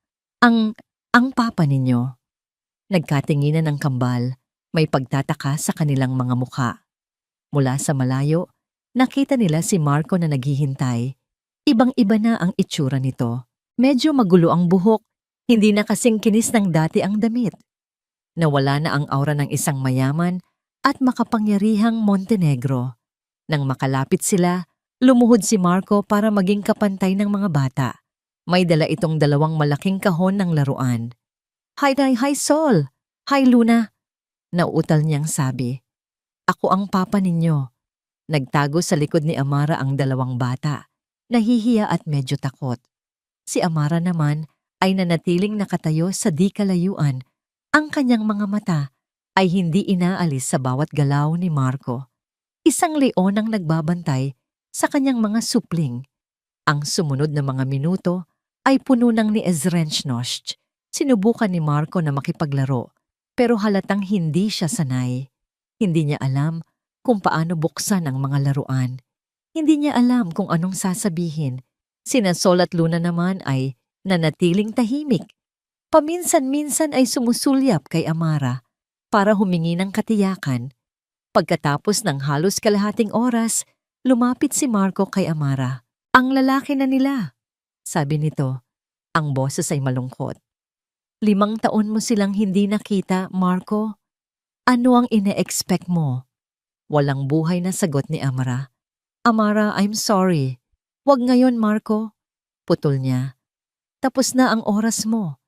Ang papa ninyo. Nagkatinginan ng kambal, may pagtataka sa kanilang mga mukha. Mula sa malayo, nakita nila si Marco na naghihintay. Ibang-iba na ang itsura nito. Medyo magulo ang buhok, hindi na kasing kinis ng dati ang damit. Nawala na ang aura ng isang mayaman at makapangyarihang Montenegro. Nang makalapit sila, lumuhod si Marco para maging kapantay ng mga bata. May dala itong dalawang malaking kahon ng laruan. Hi Sol! Hi Luna! Nauutal niyang sabi. Ako ang papa ninyo. Nagtago sa likod ni Amara ang dalawang bata. Nahihiya at medyo takot. Si Amara naman ay nanatiling nakatayo sa di kalayuan. Ang kanyang mga mata ay hindi inaalis sa bawat galaw ni Marco. Isang leon ang nagbabantay sa kanyang mga supling. Ang sumunod na mga minuto ay puno ng ni Ezrenchnosht. Sinubukan ni Marco na makipaglaro, pero halatang hindi siya sanay. Hindi niya alam kung paano buksan ang mga laruan. Hindi niya alam kung anong sasabihin. Sina Sol at Luna naman ay nanatiling tahimik. Paminsan-minsan ay sumusulyap kay Amara para humingi ng katiyakan. Pagkatapos ng halos kalahating oras, lumapit si Marco kay Amara. Ang lalaki na nila, sabi nito. Ang boses ay malungkot. 5 taon mo silang hindi nakita, Marco. Ano ang ine-expect mo? Walang buhay na sagot ni Amara. Amara, I'm sorry. Wag ngayon, Marco. Putol niya. Tapos na ang oras mo.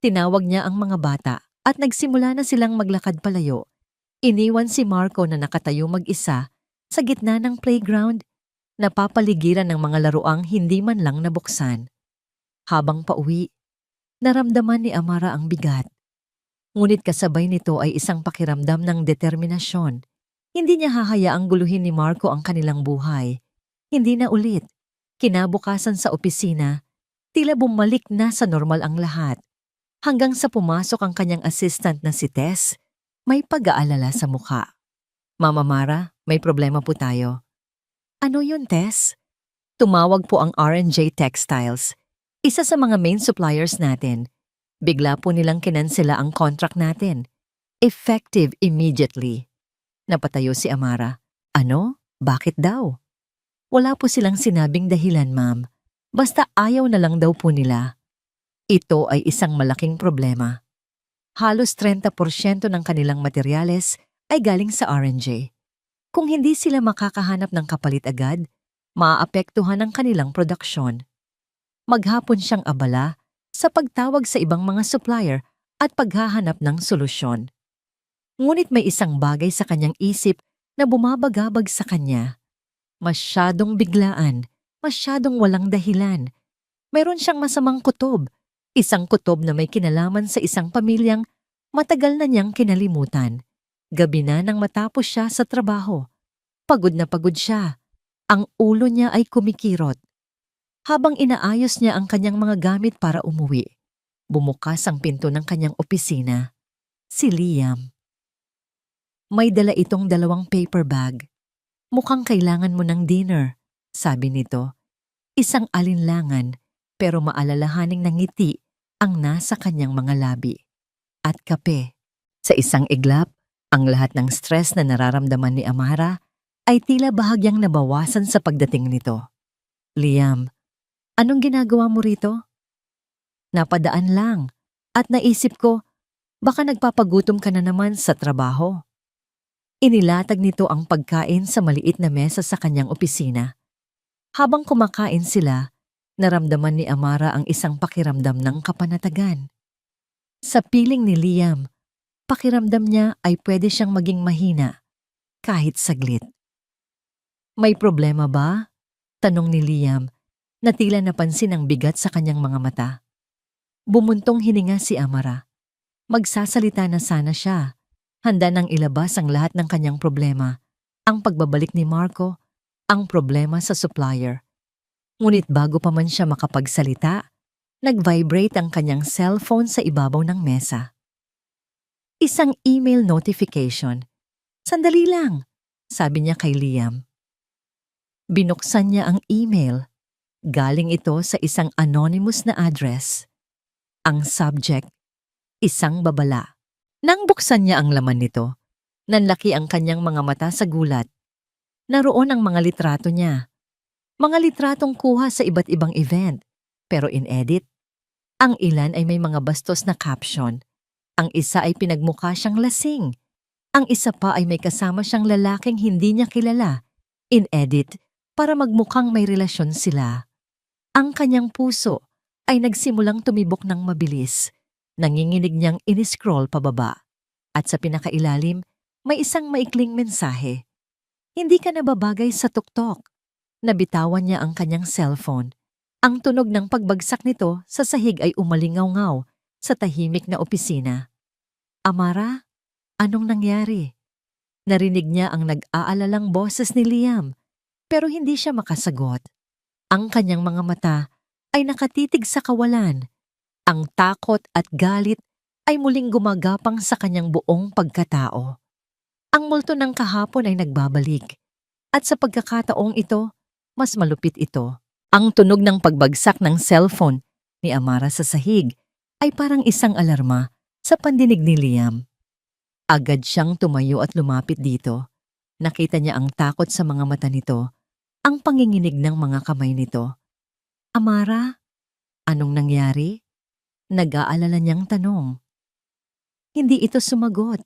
Tinawag niya ang mga bata at nagsimula na silang maglakad palayo. Iniwan si Marco na nakatayo mag-isa sa gitna ng playground, napapaligiran ng mga laruang hindi man lang nabuksan. Habang pauwi, naramdaman ni Amara ang bigat. Ngunit kasabay nito ay isang pakiramdam ng determinasyon. Hindi niya hahayaang guluhin ni Marco ang kanilang buhay. Hindi na ulit. Kinabukasan sa opisina, tila bumalik na sa normal ang lahat. Hanggang sa pumasok ang kanyang assistant na si Tess, may pag-aalala sa mukha. Mama Mara, may problema po tayo. Ano yun, Tess? Tumawag po ang R&J Textiles, isa sa mga main suppliers natin. Bigla po nilang kinansela ang contract natin. Effective immediately. Napatayo si Amara. Ano? Bakit daw? Wala po silang sinabing dahilan, ma'am. Basta ayaw na lang daw po nila. Ito ay isang malaking problema. Halos 30% ng kanilang materyales ay galing sa R&J. Kung hindi sila makakahanap ng kapalit agad, maaapektuhan ang kanilang produksyon. Maghapon siyang abala sa pagtawag sa ibang mga supplier at paghahanap ng solusyon. Ngunit may isang bagay sa kanyang isip na bumabagabag sa kanya. Masyadong biglaan, masyadong walang dahilan. Mayroon siyang masamang kutob. Isang kutob na may kinalaman sa isang pamilyang matagal na niyang kinalimutan. Gabi na nang matapos siya sa trabaho. Pagod na pagod siya. Ang ulo niya ay kumikirot. Habang inaayos niya ang kanyang mga gamit para umuwi, bumukas ang pinto ng kanyang opisina. Si Liam. May dala itong 2 paper bag. Mukhang kailangan mo ng dinner, sabi nito. Isang alinlangan pero maalalahaning ngiti ang nasa kanyang mga labi. At kape. Sa isang iglap, ang lahat ng stress na nararamdaman ni Amara ay tila bahagyang nabawasan sa pagdating nito. Liam, anong ginagawa mo rito? Napadaan lang at naisip ko baka nagpapagutom ka na naman sa trabaho. Inilatag nito ang pagkain sa maliit na mesa sa kanyang opisina. Habang kumakain sila, naramdaman ni Amara ang isang pakiramdam ng kapanatagan. Sa piling ni Liam, pakiramdam niya ay pwede siyang maging mahina, kahit saglit. May problema ba? Tanong ni Liam, na tila napansin ang bigat sa kanyang mga mata. Bumuntong hininga si Amara. Magsasalita na sana siya. Handa nang ilabas ang lahat ng kanyang problema, ang pagbabalik ni Marco, ang problema sa supplier. Ngunit bago pa man siya makapagsalita, nag-vibrate ang kanyang cellphone sa ibabaw ng mesa. Isang email notification. Sandali lang, sabi niya kay Liam. Binuksan niya ang email. Galing ito sa isang anonymous na address. Ang subject, isang babala. Nang buksan niya ang laman nito, nanlaki ang kanyang mga mata sa gulat. Naroon ang mga litrato niya. Mga litratong kuha sa iba't ibang event, pero in-edit. Ang ilan ay may mga bastos na caption. Ang isa ay pinagmukha siyang lasing. Ang isa pa ay may kasama siyang lalaking hindi niya kilala. In-edit para magmukhang may relasyon sila. Ang kanyang puso ay nagsimulang tumibok ng mabilis. Nanginginig niyang in-scroll pababa. At sa pinakailalim, may isang maikling mensahe. Hindi ka nababagay sa tuktok. Nabitawan niya ang kanyang cellphone. Ang tunog ng pagbagsak nito sa sahig ay umalingaw-ngaw sa tahimik na opisina. Amara, anong nangyari? Narinig niya ang nag-aalalang boses ni Liam, pero hindi siya makasagot. Ang kanyang mga mata ay nakatitig sa kawalan. Ang takot at galit ay muling gumagapang sa kanyang buong pagkatao. Ang multo ng kahapon ay nagbabalik. At sa pagkakataong ito, mas malupit ito. Ang tunog ng pagbagsak ng cellphone ni Amara sa sahig ay parang isang alarma sa pandinig ni Liam. Agad siyang tumayo at lumapit dito. Nakita niya ang takot sa mga mata nito, ang panginginig ng mga kamay nito. Amara, anong nangyari? Nag-aalala niyang tanong. Hindi ito sumagot.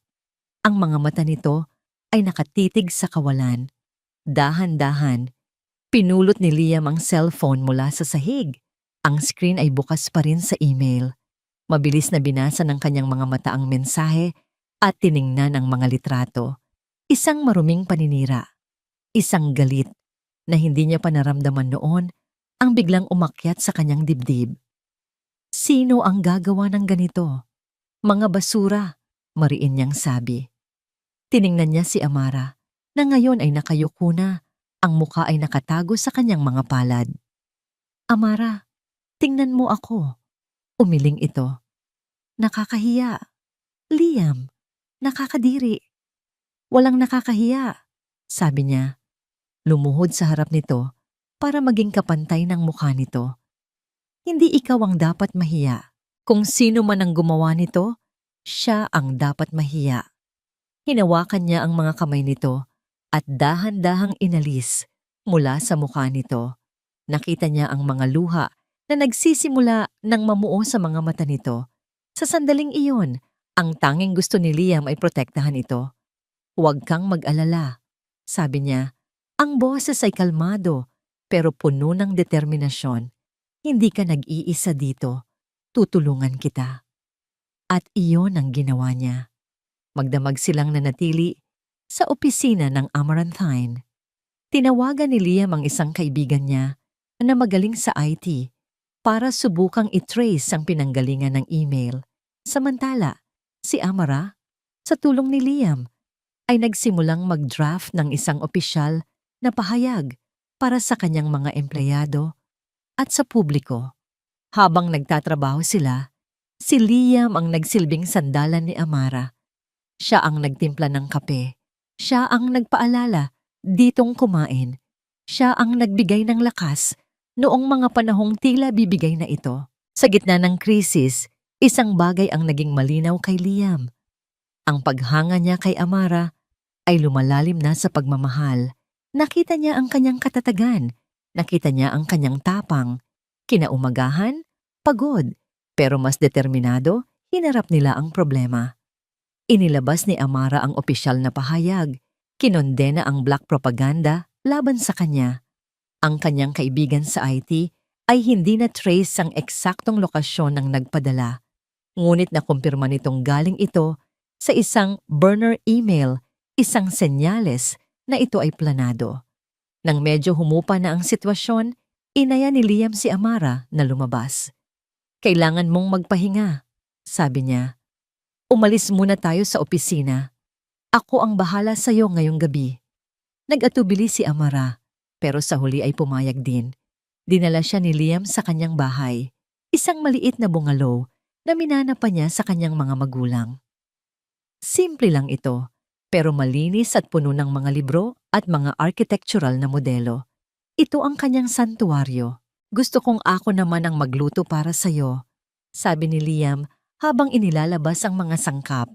Ang mga mata nito ay nakatitig sa kawalan. Dahan-dahan, pinulot ni Liam ang cellphone mula sa sahig. Ang screen ay bukas pa rin sa email. Mabilis na binasa ng kanyang mga mata ang mensahe at tiningnan ang mga litrato. Isang maruming paninira. Isang galit na hindi niya pa naramdaman noon ang biglang umakyat sa kanyang dibdib. Sino ang gagawa ng ganito? Mga basura, mariin niyang sabi. Tiningnan niya si Amara na ngayon ay nakayuko na, ang mukha ay nakatago sa kanyang mga palad. Amara, tingnan mo ako. Umiling ito. Nakakahiya. Liam, nakakadiri. Walang nakakahiya, sabi niya. Lumuhod sa harap nito para maging kapantay ng mukha nito. Hindi ikaw ang dapat mahiya. Kung sino man ang gumawa nito, siya ang dapat mahiya. Hinawakan niya ang mga kamay nito at dahan-dahang inalis mula sa mukha nito. Nakita niya ang mga luha na nagsisimula ng mamuo sa mga mata nito. Sa sandaling iyon, ang tanging gusto ni Liam ay protektahan ito. Huwag kang mag-alala, sabi niya. Ang boses ay kalmado pero puno ng determinasyon. Hindi ka nag-iisa dito. Tutulungan kita. At iyon ang ginawa niya. Magdamag silang nanatili sa opisina ng Amaranthine. Tinawagan ni Liam ang isang kaibigan niya na magaling sa IT para subukang i-trace ang pinanggalingan ng email. Samantala, si Amara, sa tulong ni Liam, ay nagsimulang mag-draft ng isang opisyal na pahayag para sa kanyang mga empleyado at sa publiko. Habang nagtatrabaho sila, si Liam ang nagsilbing sandalan ni Amara. Siya ang nagtimpla ng kape. Siya ang nagpaalala ditong kumain. Siya ang nagbigay ng lakas noong mga panahong tila bibigay na ito. Sa gitna ng krisis, isang bagay ang naging malinaw kay Liam. Ang paghanga niya kay Amara ay lumalalim na sa pagmamahal. Nakita niya ang kanyang katatagan. Nakita niya ang kanyang tapang. Kinaumagahan, pagod, pero mas determinado, hinarap nila ang problema. Inilabas ni Amara ang opisyal na pahayag. Kinondena ang black propaganda laban sa kanya. Ang kanyang kaibigan sa IT ay hindi na-trace ang eksaktong lokasyon ng nagpadala. Ngunit nakumpirma nitong galing ito sa isang burner email, isang senyales na ito ay planado. Nang medyo humupa na ang sitwasyon, inaya ni Liam si Amara na lumabas. "Kailangan mong magpahinga," sabi niya. "Umalis muna tayo sa opisina. Ako ang bahala sa iyo ngayong gabi." Nag-atubili si Amara, pero sa huli ay pumayag din. Dinala siya ni Liam sa kanyang bahay, isang maliit na bungalow na minana pa niya sa kanyang mga magulang. Simple lang ito, pero malinis at puno ng mga libro at mga architectural na modelo. Ito ang kanyang santuaryo. "Gusto kong ako naman ang magluto para sa iyo," sabi ni Liam habang inilalabas ang mga sangkap.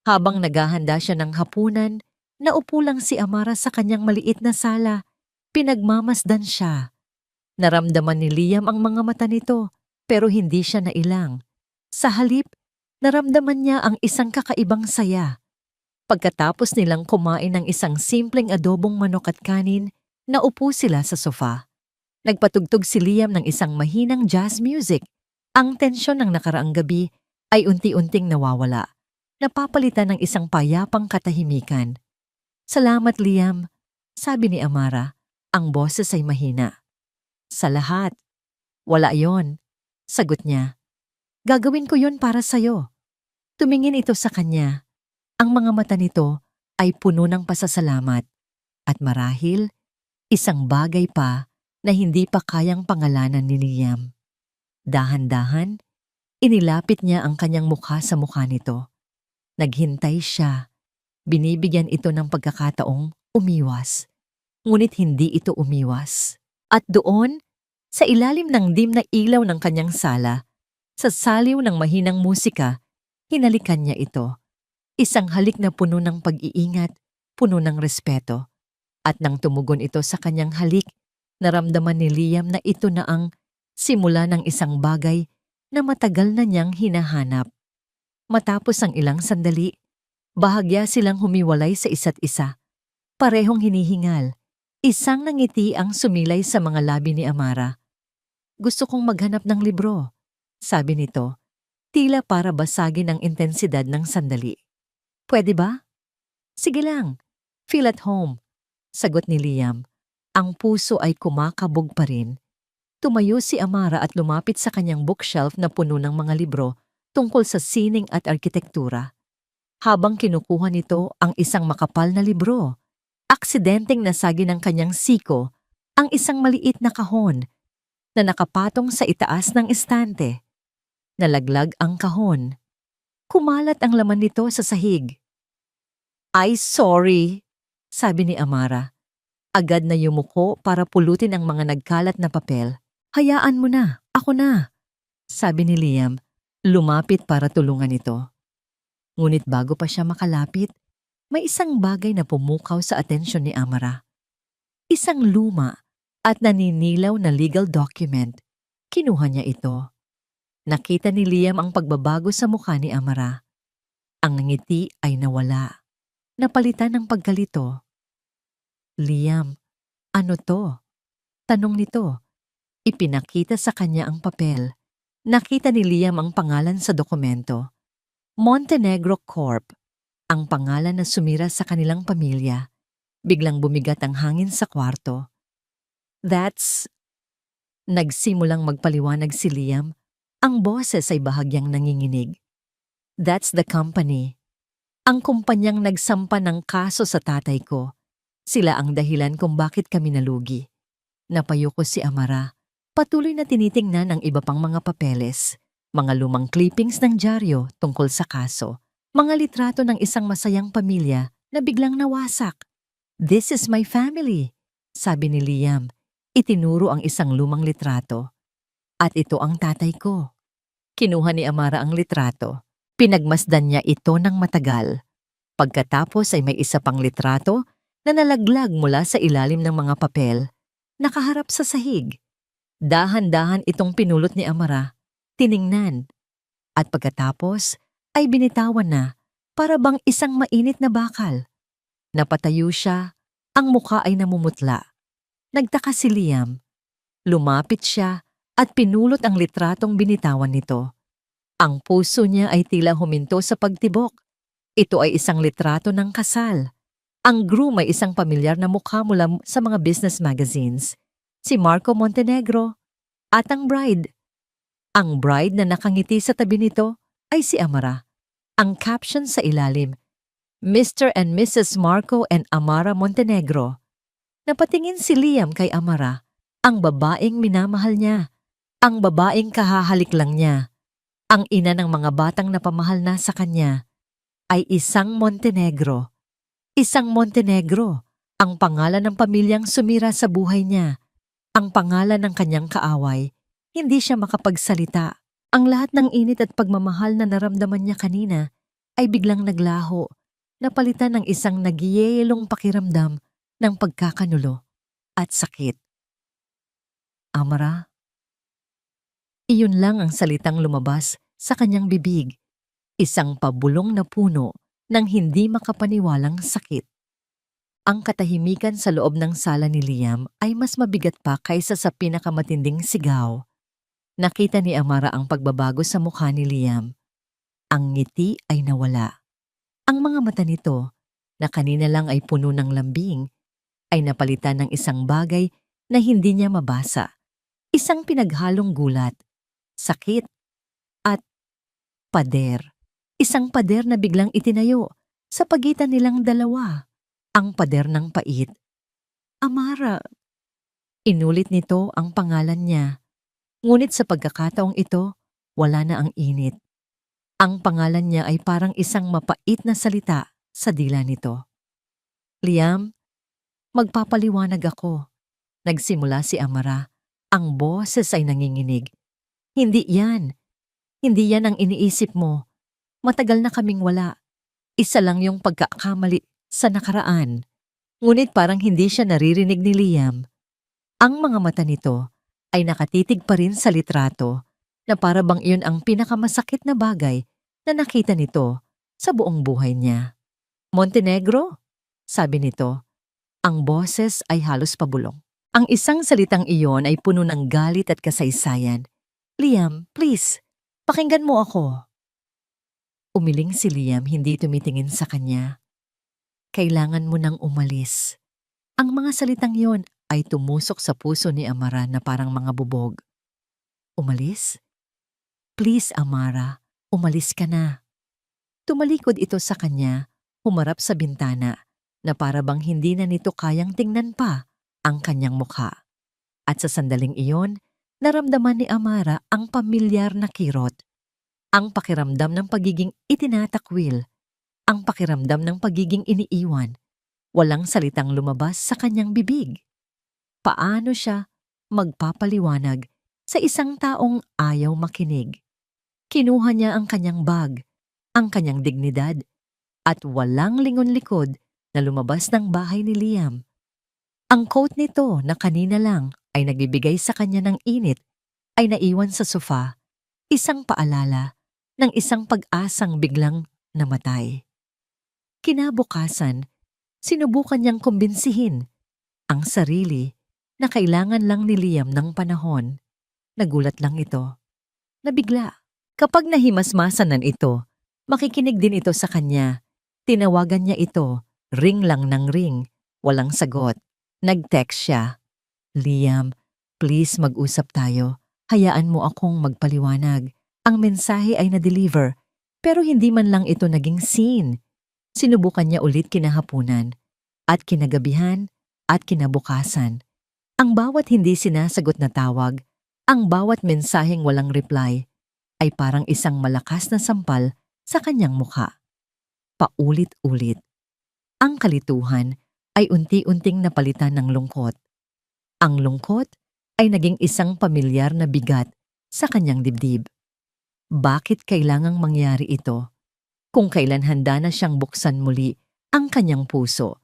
Habang naghahanda siya ng hapunan, naupo lang si Amara sa kanyang maliit na sala. Pinagmamasdan siya. Naramdaman ni Liam ang mga mata nito, pero hindi siya nailang. Sa halip, naramdaman niya ang isang kakaibang saya. Pagkatapos nilang kumain ng isang simpleng adobong manok at kanin, naupo sila sa sofa. Nagpatugtog si Liam ng isang mahinang jazz music. Ang tensyon ng nakaraang gabi ay unti-unting nawawala. Napapalitan ng isang payapang katahimikan. "Salamat, Liam," sabi ni Amara. Ang boses ay mahina. "Sa lahat." "Wala yon," sagot niya. "Gagawin ko yon para sa'yo." Tumingin ito sa kanya. Ang mga mata nito ay puno ng pasasalamat. At marahil, isang bagay pa na hindi pa kayang pangalanan ni Liam. Dahan-dahan, inilapit niya ang kanyang mukha sa mukha nito. Naghintay siya. Binibigyan ito ng pagkakataong umiwas. Ngunit hindi ito umiwas. At doon, sa ilalim ng dim na ilaw ng kanyang sala, sa saliw ng mahinang musika, hinalikan niya ito. Isang halik na puno ng pag-iingat, puno ng respeto. At nang tumugon ito sa kanyang halik, naramdaman ni Liam na ito na ang simula ng isang bagay na matagal na niyang hinahanap. Matapos ang ilang sandali, bahagya silang humiwalay sa isa't isa. Parehong hinihingal. Isang nangiti ang sumilay sa mga labi ni Amara. "Gusto kong maghanap ng libro," sabi nito, tila para basagin ang intensidad ng sandali. "Pwede ba?" "Sige lang. Feel at home," sagot ni Liam. Ang puso ay kumakabog pa rin. Tumayo si Amara at lumapit sa kanyang bookshelf na puno ng mga libro tungkol sa sining at arkitektura. Habang kinukuha nito ang isang makapal na libro, aksidenteng nasagi ng kanyang siko ang isang maliit na kahon na nakapatong sa itaas ng estante. Nalaglag ang kahon. Kumalat ang laman nito sa sahig. "Ay, sorry," sabi ni Amara. Agad na yumuko para pulutin ang mga nagkalat na papel. "Hayaan mo na, ako na," sabi ni Liam. Lumapit para tulungan ito. Ngunit bago pa siya makalapit, may isang bagay na pumukaw sa atensyon ni Amara. Isang luma at naninilaw na legal document. Kinuha niya ito. Nakita ni Liam ang pagbabago sa mukha ni Amara. Ang ngiti ay nawala. Napalitan ng pagkalito. "Liam, ano to?" tanong nito. Ipinakita sa kanya ang papel. Nakita ni Liam ang pangalan sa dokumento. Montenegro Corp. Ang pangalan na sumira sa kanilang pamilya. Biglang bumigat ang hangin sa kwarto. That's... Nagsimulang magpaliwanag si Liam. Ang boses ay bahagyang nanginginig. That's the company. Ang kumpanyang nagsampa ng kaso sa tatay ko. Sila ang dahilan kung bakit kami nalugi. Napayuko si Amara. Patuloy na tinitingnan ang iba pang mga papeles. Mga lumang clippings ng dyaryo tungkol sa kaso. Mga litrato ng isang masayang pamilya na biglang nawasak. This is my family, sabi ni Liam. Itinuro ang isang lumang litrato. At ito ang tatay ko. Kinuha ni Amara ang litrato. Pinagmasdan niya ito ng matagal. Pagkatapos ay may isa pang litrato na nalaglag mula sa ilalim ng mga papel, nakaharap sa sahig. Dahan-dahan itong pinulot ni Amara, tiningnan. At pagkatapos ay binitawan na para bang isang mainit na bakal. Napatayo siya, ang muka ay namumutla. Nagtaka si Liam. Lumapit siya at pinulot ang litratong binitawan nito. Ang puso niya ay tila huminto sa pagtibok. Ito ay isang litrato ng kasal. Ang groom ay isang pamilyar na mukha mula sa mga business magazines. Si Marco Montenegro. At ang bride. Ang bride na nakangiti sa tabi nito ay si Amara. Ang caption sa ilalim, Mr. and Mrs. Marco and Amara Montenegro. Napatingin si Liam kay Amara, ang babaeng minamahal niya, ang babaeng kahahalik lang niya. Ang ina ng mga batang napamahal na sa kanya ay isang Montenegro. Isang Montenegro, ang pangalan ng pamilyang sumira sa buhay niya. Ang pangalan ng kanyang kaaway, hindi siya makapagsalita. Ang lahat ng init at pagmamahal na naramdaman niya kanina ay biglang naglaho, napalitan ng isang nagyeyelong pakiramdam ng pagkakanulo at sakit. Amara? Iyon lang ang salitang lumabas sa kanyang bibig. Isang pabulong na puno ng hindi makapaniwalang sakit. Ang katahimikan sa loob ng sala ni Liam ay mas mabigat pa kaysa sa pinakamatinding sigaw. Nakita ni Amara ang pagbabago sa mukha ni Liam. Ang ngiti ay nawala. Ang mga mata nito, na kanina lang ay puno ng lambing, ay napalitan ng isang bagay na hindi niya mabasa. Isang pinaghalong gulat, sakit, at pader. Isang pader na biglang itinayo sa pagitan nilang dalawa. Ang pader ng pait. Amara. Inulit nito ang pangalan niya. Ngunit sa pagkakataong ito, wala na ang init. Ang pangalan niya ay parang isang mapait na salita sa dila nito. Liam, magpapaliwanag ako. Nagsimula si Amara. Ang boses ay nanginginig. Hindi yan. Hindi yan ang iniisip mo. Matagal na kaming wala. Isa lang yung pagkakamali sa nakaraan. Ngunit parang hindi siya naririnig ni Liam. Ang mga mata nito ay nakatitig pa rin sa litrato na para bang iyon ang pinakamasakit na bagay na nakita nito sa buong buhay niya. Montenegro? Sabi nito. Ang boses ay halos pabulong. Ang isang salitang iyon ay puno ng galit at kasaysayan. Liam, please, pakinggan mo ako. Umiling si Liam, hindi tumitingin sa kanya. Kailangan mo nang umalis. Ang mga salitang iyon ay tumusok sa puso ni Amara na parang mga bubog. Umalis? Please, Amara, umalis ka na. Tumalikod ito sa kanya, humarap sa bintana, na para bang hindi na nito kayang tingnan pa ang kanyang mukha. At sa sandaling iyon, naramdaman ni Amara ang pamilyar na kirot. Ang pakiramdam ng pagiging itinatakwil. Ang pakiramdam ng pagiging iniiwan. Walang salitang lumabas sa kanyang bibig. Paano siya magpapaliwanag sa isang taong ayaw makinig? Kinuha niya ang kanyang bag, ang kanyang dignidad, at walang lingon-likod na lumabas ng bahay ni Liam. Ang coat nito na kanina lang ay nagbibigay sa kanya ng init ay naiwan sa sofa, isang paalala ng isang pag-asang biglang namatay. Kinabukasan, sinubukan niyang kumbinsihin ang sarili na kailangan lang ni Liam ng panahon. Nagulat lang ito. Nabigla. Kapag nahimasmasan ito, makikinig din ito sa kanya. Tinawagan niya ito, ring lang ng ring, walang sagot. Nag-text siya, Liam, please mag-usap tayo. Hayaan mo akong magpaliwanag. Ang mensahe ay na-deliver, pero hindi man lang ito naging seen. Sinubukan niya ulit kinahapunan, at kinagabihan, at kinabukasan. Ang bawat hindi sinasagot na tawag, ang bawat mensaheng walang reply, ay parang isang malakas na sampal sa kanyang mukha. Paulit-ulit. Ang kalituhan ay unti-unting napalitan ng lungkot. Ang lungkot ay naging isang pamilyar na bigat sa kanyang dibdib. Bakit kailangang mangyari ito? Kung kailan handa na siyang buksan muli ang kanyang puso,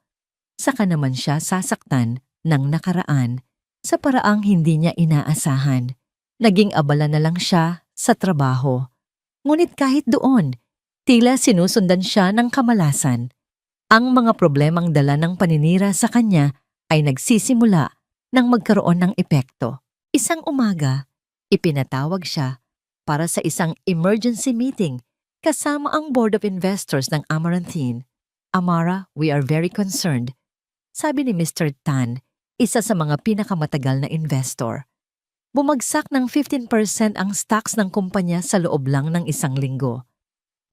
saka naman siya sasaktan ng nakaraan sa paraang hindi niya inaasahan. Naging abala na lang siya sa trabaho. Ngunit kahit doon, tila sinusundan siya ng kamalasan. Ang mga problemang dala ng paninira sa kanya ay nagsisimula nang magkaroon ng epekto. Isang umaga, ipinatawag siya para sa isang emergency meeting kasama ang Board of Investors ng Amaranthine. Amara, we are very concerned, sabi ni Mr. Tan, isa sa mga pinakamatagal na investor. Bumagsak ng 15% ang stocks ng kumpanya sa loob lang ng isang linggo.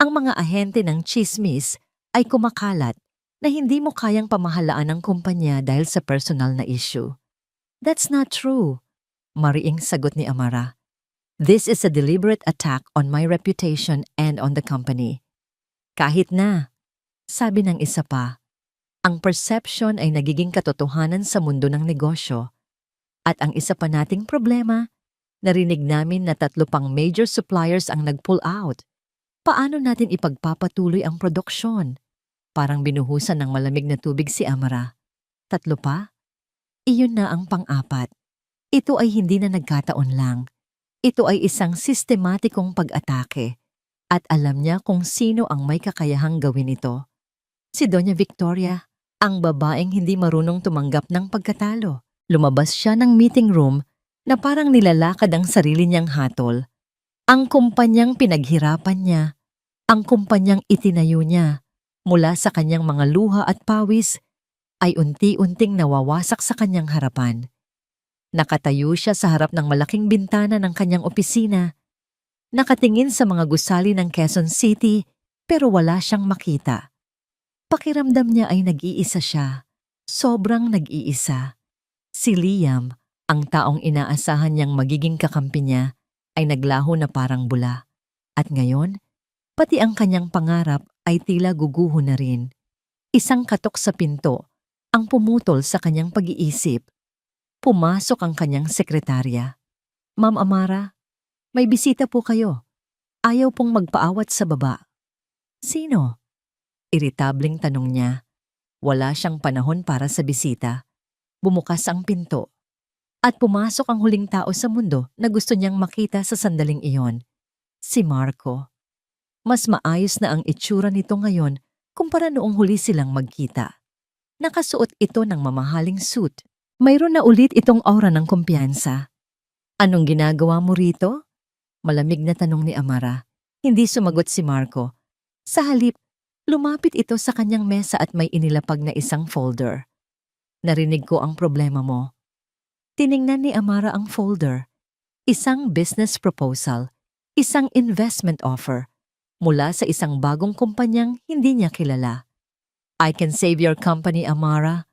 Ang mga ahente ng chismis ay kumakalat na hindi mo kayang pamahalaan ang kumpanya dahil sa personal na issue. That's not true, mariing sagot ni Amara. This is a deliberate attack on my reputation and on the company. Kahit na, sabi ng isa pa, ang perception ay nagiging katotohanan sa mundo ng negosyo. At ang isa pa nating problema, narinig namin na 3 pang major suppliers ang nag-pull out. Paano natin ipagpapatuloy ang produksyon? Parang binuhusan ng malamig na tubig si Amara. 3 pa? Iyon na ang pang-4. Ito ay hindi na nagkataon lang. Ito ay isang sistematikong pag-atake. At alam niya kung sino ang may kakayahang gawin ito. Si Doña Victoria, ang babaeng hindi marunong tumanggap ng pagkatalo. Lumabas siya ng meeting room na parang nilalakad ang sarili niyang hatol. Ang kumpanyang pinaghirapan niya, ang kumpanyang itinayo niya, mula sa kanyang mga luha at pawis, ay unti-unting nawawasak sa kanyang harapan. Nakatayo siya sa harap ng malaking bintana ng kanyang opisina, nakatingin sa mga gusali ng Quezon City pero wala siyang makita. Pakiramdam niya ay nag-iisa siya, sobrang nag-iisa. Si Liam, ang taong inaasahan niyang magiging kakampi niya, ay naglaho na parang bula. At ngayon, pati ang kanyang pangarap ay tila guguho na rin. Isang katok sa pinto ang pumutol sa kanyang pag-iisip. Pumasok ang kanyang sekretarya. Ma'am Amara, may bisita po kayo. Ayaw pong magpaawat sa baba. Sino? Iritabling tanong niya. Wala siyang panahon para sa bisita. Bumukas ang pinto. At pumasok ang huling tao sa mundo na gusto niyang makita sa sandaling iyon. Si Marco. Mas maayos na ang itsura nito ngayon kumpara noong huli silang magkita. Nakasuot ito ng mamahaling suit. Mayroon na ulit itong aura ng kumpiyansa. Anong ginagawa mo rito? Malamig na tanong ni Amara. Hindi sumagot si Marco. Sa halip, lumapit ito sa kanyang mesa at may inilapag na isang folder. Narinig ko ang problema mo. Tiningnan ni Amara ang folder. Isang business proposal, isang investment offer, mula sa isang bagong kumpanyang hindi niya kilala. I can save your company, Amara,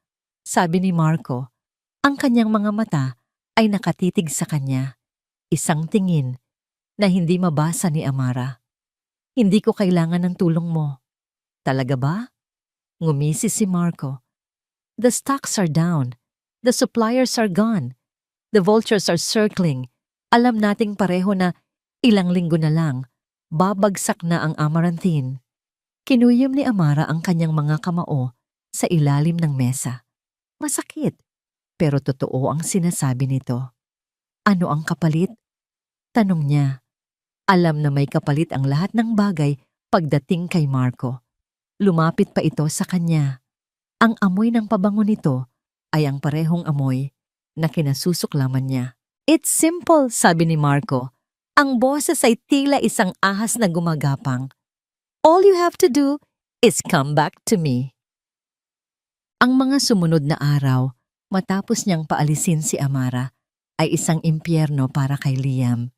sabi ni Marco. Ang kanyang mga mata ay nakatitig sa kanya. Isang tingin na hindi mabasa ni Amara. Hindi ko kailangan ng tulong mo. Talaga ba? Ngumisi si Marco. The stocks are down. The suppliers are gone. The vultures are circling. Alam nating pareho na ilang linggo na lang, babagsak na ang Amaranthine. Kinuyom ni Amara ang kanyang mga kamao sa ilalim ng mesa. Masakit, pero totoo ang sinasabi nito. Ano ang kapalit? Tanong niya. Alam na may kapalit ang lahat ng bagay pagdating kay Marco. Lumapit pa ito sa kanya. Ang amoy ng pabango nito ay ang parehong amoy na kinasusuklaman niya. It's simple, sabi ni Marco. Ang boses ay tila isang ahas na gumagapang. All you have to do is come back to me. Ang mga sumunod na araw, matapos niyang paalisin si Amara, ay isang impyerno para kay Liam.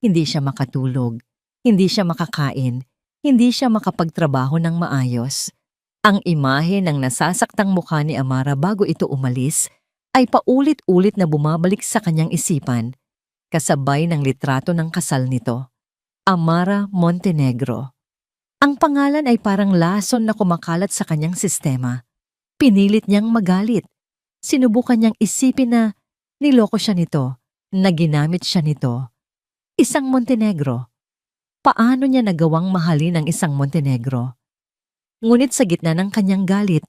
Hindi siya makatulog, hindi siya makakain, hindi siya makapagtrabaho ng maayos. Ang imahe ng nasasaktang mukha ni Amara bago ito umalis ay paulit-ulit na bumabalik sa kanyang isipan, kasabay ng litrato ng kasal nito. Amara Montenegro. Ang pangalan ay parang lason na kumakalat sa kanyang sistema. Pinilit niyang magalit. Sinubukan niyang isipin na niloko siya nito, na ginamit siya nito. Isang Montenegro. Paano niya nagawang mahalin ang isang Montenegro? Ngunit sa gitna ng kanyang galit,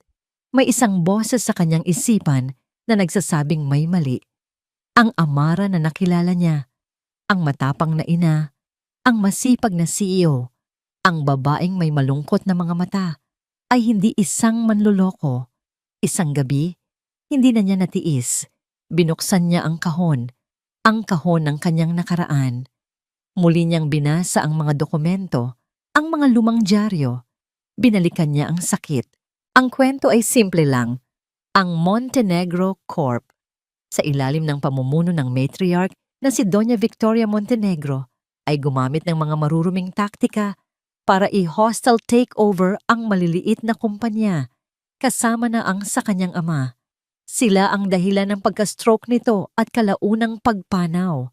may isang boses sa kanyang isipan na nagsasabing may mali. Ang Amara na nakilala niya, ang matapang na ina, ang masipag na CEO, ang babaeng may malungkot na mga mata, ay hindi isang manloloko. Isang gabi, hindi na niya natiis. Binuksan niya ang kahon ng kanyang nakaraan. Muli niyang binasa ang mga dokumento, ang mga lumang dyaryo. Binalikan niya ang sakit. Ang kwento ay simple lang. Ang Montenegro Corp. Sa ilalim ng pamumuno ng matriarch na si Doña Victoria Montenegro ay gumamit ng mga maruruming taktika para i-hostile takeover ang maliliit na kumpanya kasama na ang sa kanyang ama. Sila ang dahilan ng pagka-stroke nito at kalaunang pagpanaw.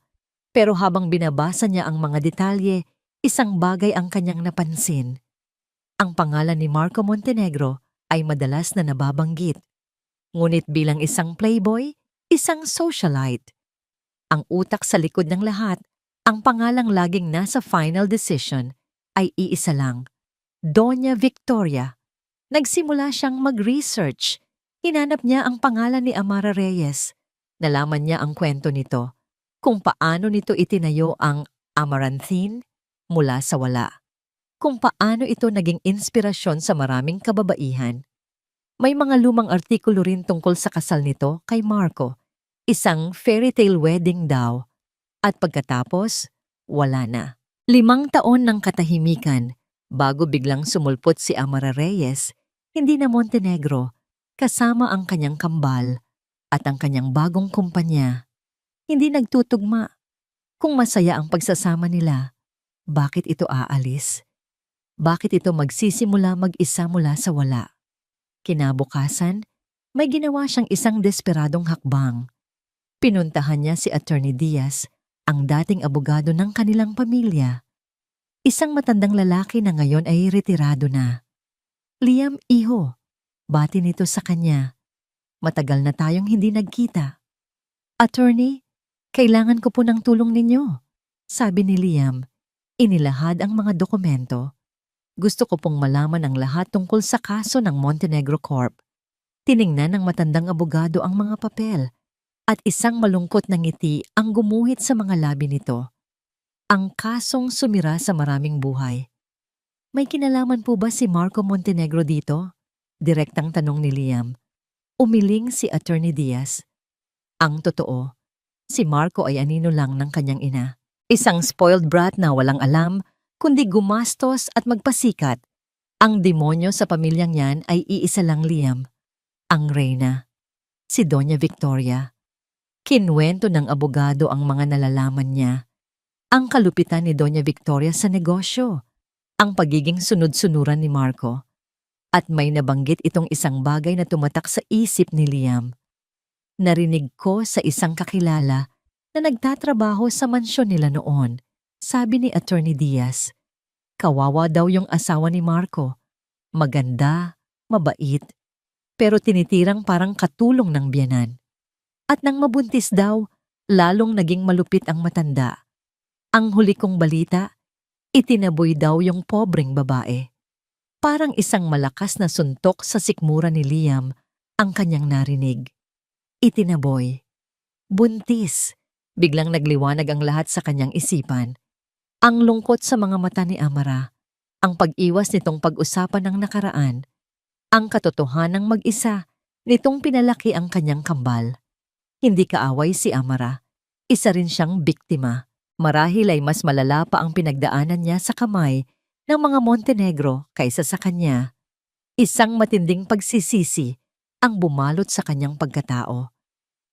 Pero habang binabasa niya ang mga detalye, isang bagay ang kanyang napansin. Ang pangalan ni Marco Montenegro ay madalas na nababanggit. Ngunit bilang isang playboy, isang socialite. Ang utak sa likod ng lahat, ang pangalang laging nasa final decision ay iisa lang, Doña Victoria. Nagsimula siyang mag-research. Hinanap niya ang pangalan ni Amara Reyes. Nalaman niya ang kwento nito, kung paano nito itinayo ang Amaranthine mula sa wala. Kung paano ito naging inspirasyon sa maraming kababaihan. May mga lumang artikulo rin tungkol sa kasal nito kay Marco. Isang fairy tale wedding daw. At pagkatapos, wala na. 5 taon ng katahimikan bago biglang sumulpot si Amara Reyes, hindi na Montenegro, kasama ang kanyang kambal at ang kanyang bagong kumpanya. Hindi nagtutugma. Kung masaya ang pagsasama nila, bakit ito aalis? Bakit ito magsisimula mag-isa mula sa wala? Kinabukasan, may ginawa siyang isang desperadong hakbang. Pinuntahan niya si Attorney Diaz, ang dating abogado ng kanilang pamilya. Isang matandang lalaki na ngayon ay retirado na. Liam, iho, bati nito sa kanya. Matagal na tayong hindi nagkita. Attorney, kailangan ko po ng tulong ninyo, sabi ni Liam. Inilahad ang mga dokumento. Gusto ko pong malaman ang lahat tungkol sa kaso ng Montenegro Corp. Tiningnan ng matandang abogado ang mga papel at isang malungkot na ngiti ang gumuhit sa mga labi nito. Ang kasong sumira sa maraming buhay. May kinalaman po ba si Marco Montenegro dito? Direktang tanong ni Liam. Umiling si Attorney Diaz. Ang totoo, si Marco ay anino lang ng kanyang ina. Isang spoiled brat na walang alam, kundi gumastos at magpasikat. Ang demonyo sa pamilyang yan ay iisa lang, Liam. Ang reyna. Si Doña Victoria. Kinwento ng abogado ang mga nalalaman niya. Ang kalupitan ni Doña Victoria sa negosyo. Ang pagiging sunod-sunuran ni Marco. At may nabanggit itong isang bagay na tumatak sa isip ni Liam. Narinig ko sa isang kakilala na nagtatrabaho sa mansyon nila noon, sabi ni Attorney Diaz. Kawawa daw yung asawa ni Marco. Maganda, mabait, pero tinitirang parang katulong ng biyenan. At nang mabuntis daw, lalong naging malupit ang matanda. Ang huli kong balita, itinaboy daw yung pobreng babae. Parang isang malakas na suntok sa sikmura ni Liam ang kanyang narinig. Itinaboy. Buntis. Biglang nagliwanag ang lahat sa kanyang isipan. Ang lungkot sa mga mata ni Amara, ang pag-iwas nitong pag-usapan ng nakaraan, ang katotohanang mag-isa nitong pinalaki ang kanyang kambal. Hindi kaaway si Amara. Isa rin siyang biktima. Marahil ay mas malala pa ang pinagdaanan niya sa kamay ng mga Montenegro kaysa sa kanya. Isang matinding pagsisisi ang bumalot sa kanyang pagkatao.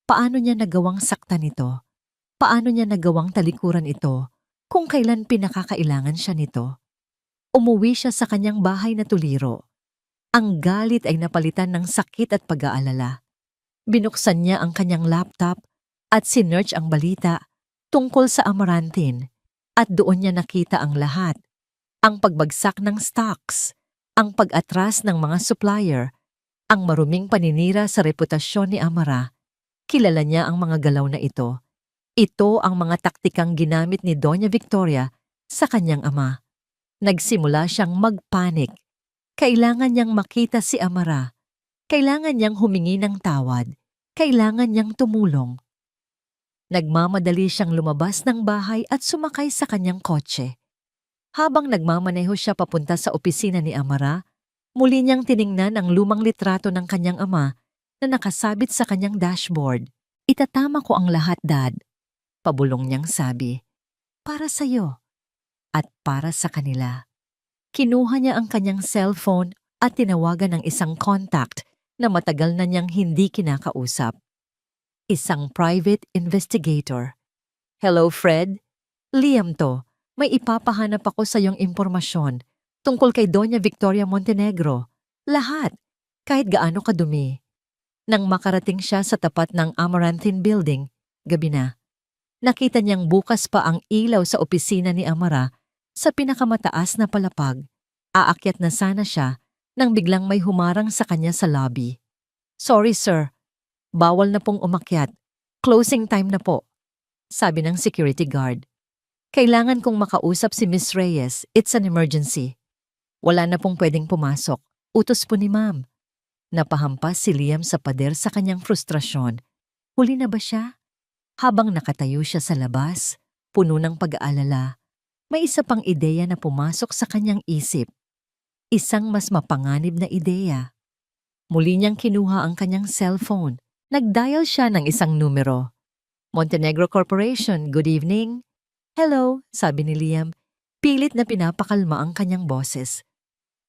Paano niya nagawang saktan ito? Paano niya nagawang talikuran ito kung kailan pinakakailangan siya nito? Umuwi siya sa kanyang bahay na tuliro. Ang galit ay napalitan ng sakit at pag-aalala. Binuksan niya ang kanyang laptop at sinearch ang balita tungkol sa Amaranthine at doon niya nakita ang lahat. Ang pagbagsak ng stocks, ang pag-atras ng mga supplier, ang maruming paninira sa reputasyon ni Amara. Kilala niya ang mga galaw na ito. Ito ang mga taktikang ginamit ni Doña Victoria sa kanyang ama. Nagsimula siyang magpanik. Kailangan niyang makita si Amara. Kailangan niyang humingi ng tawad. Kailangan niyang tumulong. Nagmamadali siyang lumabas ng bahay at sumakay sa kanyang kotse. Habang nagmamaneho siya papunta sa opisina ni Amara, muli niyang tiningnan ang lumang litrato ng kanyang ama na nakasabit sa kanyang dashboard. Itatama ko ang lahat, Dad. Pabulong niyang sabi. Para sa'yo. At para sa kanila. Kinuha niya ang kanyang cellphone at tinawagan ng isang contact na matagal na niyang hindi kinakausap. Isang private investigator. Hello, Fred? Liam to. May ipapahanap ako sa iyong impormasyon tungkol kay Doña Victoria Montenegro. Lahat, kahit gaano kadumi. Nang makarating siya sa tapat ng Amaranthine Building, gabi na. Nakita niyang bukas pa ang ilaw sa opisina ni Amara sa pinakamataas na palapag. Aakyat na sana siya nang biglang may humarang sa kanya sa lobby. Sorry sir, bawal na pong umakyat. Closing time na po, sabi ng security guard. Kailangan kong makausap si Miss Reyes. It's an emergency. Wala na pong pwedeng pumasok. Utos po ni ma'am. Napahampas si Liam sa pader sa kanyang frustrasyon. Huli na ba siya? Habang nakatayo siya sa labas, puno ng pag-aalala, may isa pang ideya na pumasok sa kanyang isip. Isang mas mapanganib na ideya. Muli niyang kinuha ang kanyang cellphone. Nag-dial siya ng isang numero. Montenegro Corporation, good evening. Hello, sabi ni Liam. Pilit na pinapakalma ang kanyang boses.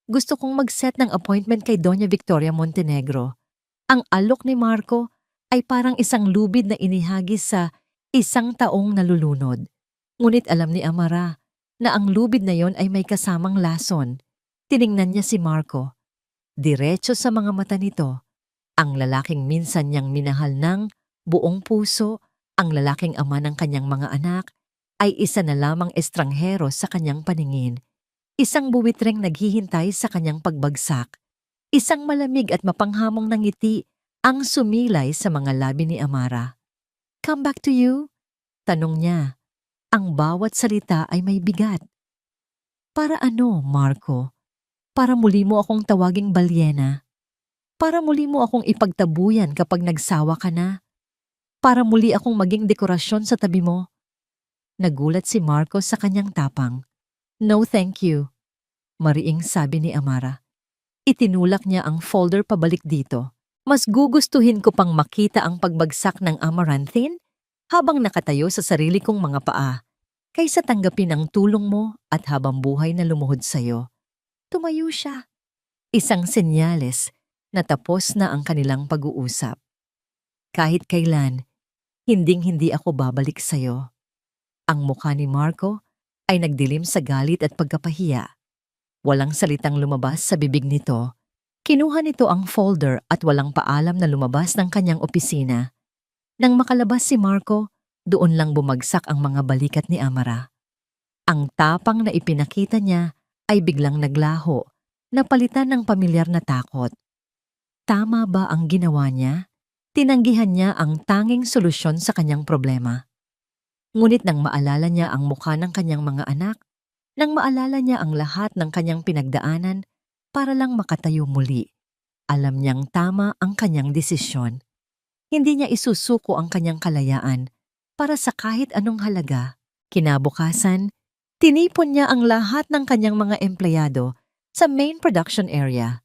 Gusto kong mag-set ng appointment kay Doña Victoria Montenegro. Ang alok ni Marco ay parang isang lubid na inihagis sa isang taong nalulunod. Ngunit alam ni Amara na ang lubid na yon ay may kasamang lason. Tiningnan niya si Marco. Diretso sa mga mata nito. Ang lalaking minsan niyang minahal ng buong puso, ang lalaking ama ng kanyang mga anak, ay isa na lamang estranghero sa kanyang paningin. Isang buwitreng naghihintay sa kanyang pagbagsak. Isang malamig at mapanghamong na ngiti ang sumilay sa mga labi ni Amara. Come back to you? Tanong niya. Ang bawat salita ay may bigat. Para ano, Marco? Para muli mo akong tawaging balyena? Para muli mo akong ipagtabuyan kapag nagsawa ka na? Para muli akong maging dekorasyon sa tabi mo? Nagulat si Marco sa kanyang tapang. No thank you, mariing sabi ni Amara. Itinulak niya ang folder pabalik dito. Mas gugustuhin ko pang makita ang pagbagsak ng Amaranthine habang nakatayo sa sarili kong mga paa, kaysa tanggapin ang tulong mo at habang buhay na lumuhod sa'yo. Tumayo siya. Isang senyales na tapos na ang kanilang pag-uusap. Kahit kailan, hinding-hindi ako babalik sa'yo. Ang mukha ni Marco ay nagdilim sa galit at pagkapahiya. Walang salitang lumabas sa bibig nito. Kinuha nito ang folder at walang paalam na lumabas ng kanyang opisina. Nang makalabas si Marco, doon lang bumagsak ang mga balikat ni Amara. Ang tapang na ipinakita niya ay biglang naglaho, napalitan ng pamilyar na takot. Tama ba ang ginawa niya? Tinanggihan niya ang tanging solusyon sa kanyang problema. Ngunit nang maalala niya ang mukha ng kanyang mga anak, nang maalala niya ang lahat ng kanyang pinagdaanan para lang makatayo muli, alam niyang tama ang kanyang desisyon. Hindi niya isusuko ang kanyang kalayaan para sa kahit anong halaga. Kinabukasan, tinipon niya ang lahat ng kanyang mga empleyado sa main production area.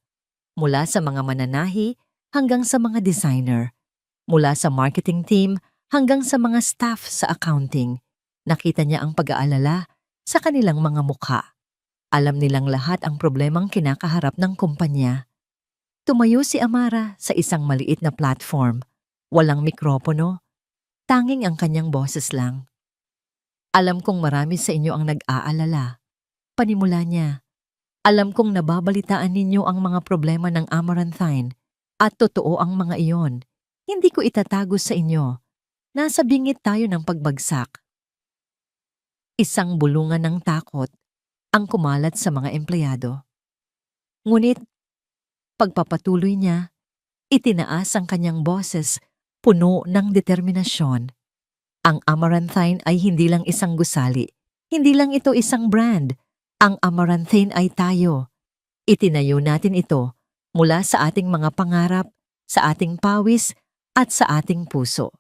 Mula sa mga mananahi hanggang sa mga designer. Mula sa marketing team hanggang sa mga staff sa accounting. Nakita niya ang pag-aalala sa kanilang mga mukha. Alam nilang lahat ang problemang kinakaharap ng kumpanya. Tumayo si Amara sa isang maliit na platform. Walang mikropono, tanging ang kanyang boses lang. Alam kong marami sa inyo ang nag-aalala. Panimula niya. Alam kong nababalitaan ninyo ang mga problema ng Amaranthine at totoo ang mga iyon. Hindi ko itatago sa inyo. Nasa bingit tayo ng pagbagsak. Isang bulungan ng takot ang kumalat sa mga empleyado. Ngunit pagpapatuloy niya, itinaas ang kanyang boses puno ng determinasyon. Ang Amaranthine ay hindi lang isang gusali. Hindi lang ito isang brand. Ang Amaranthine ay tayo. Itinayo natin ito mula sa ating mga pangarap, sa ating pawis, at sa ating puso.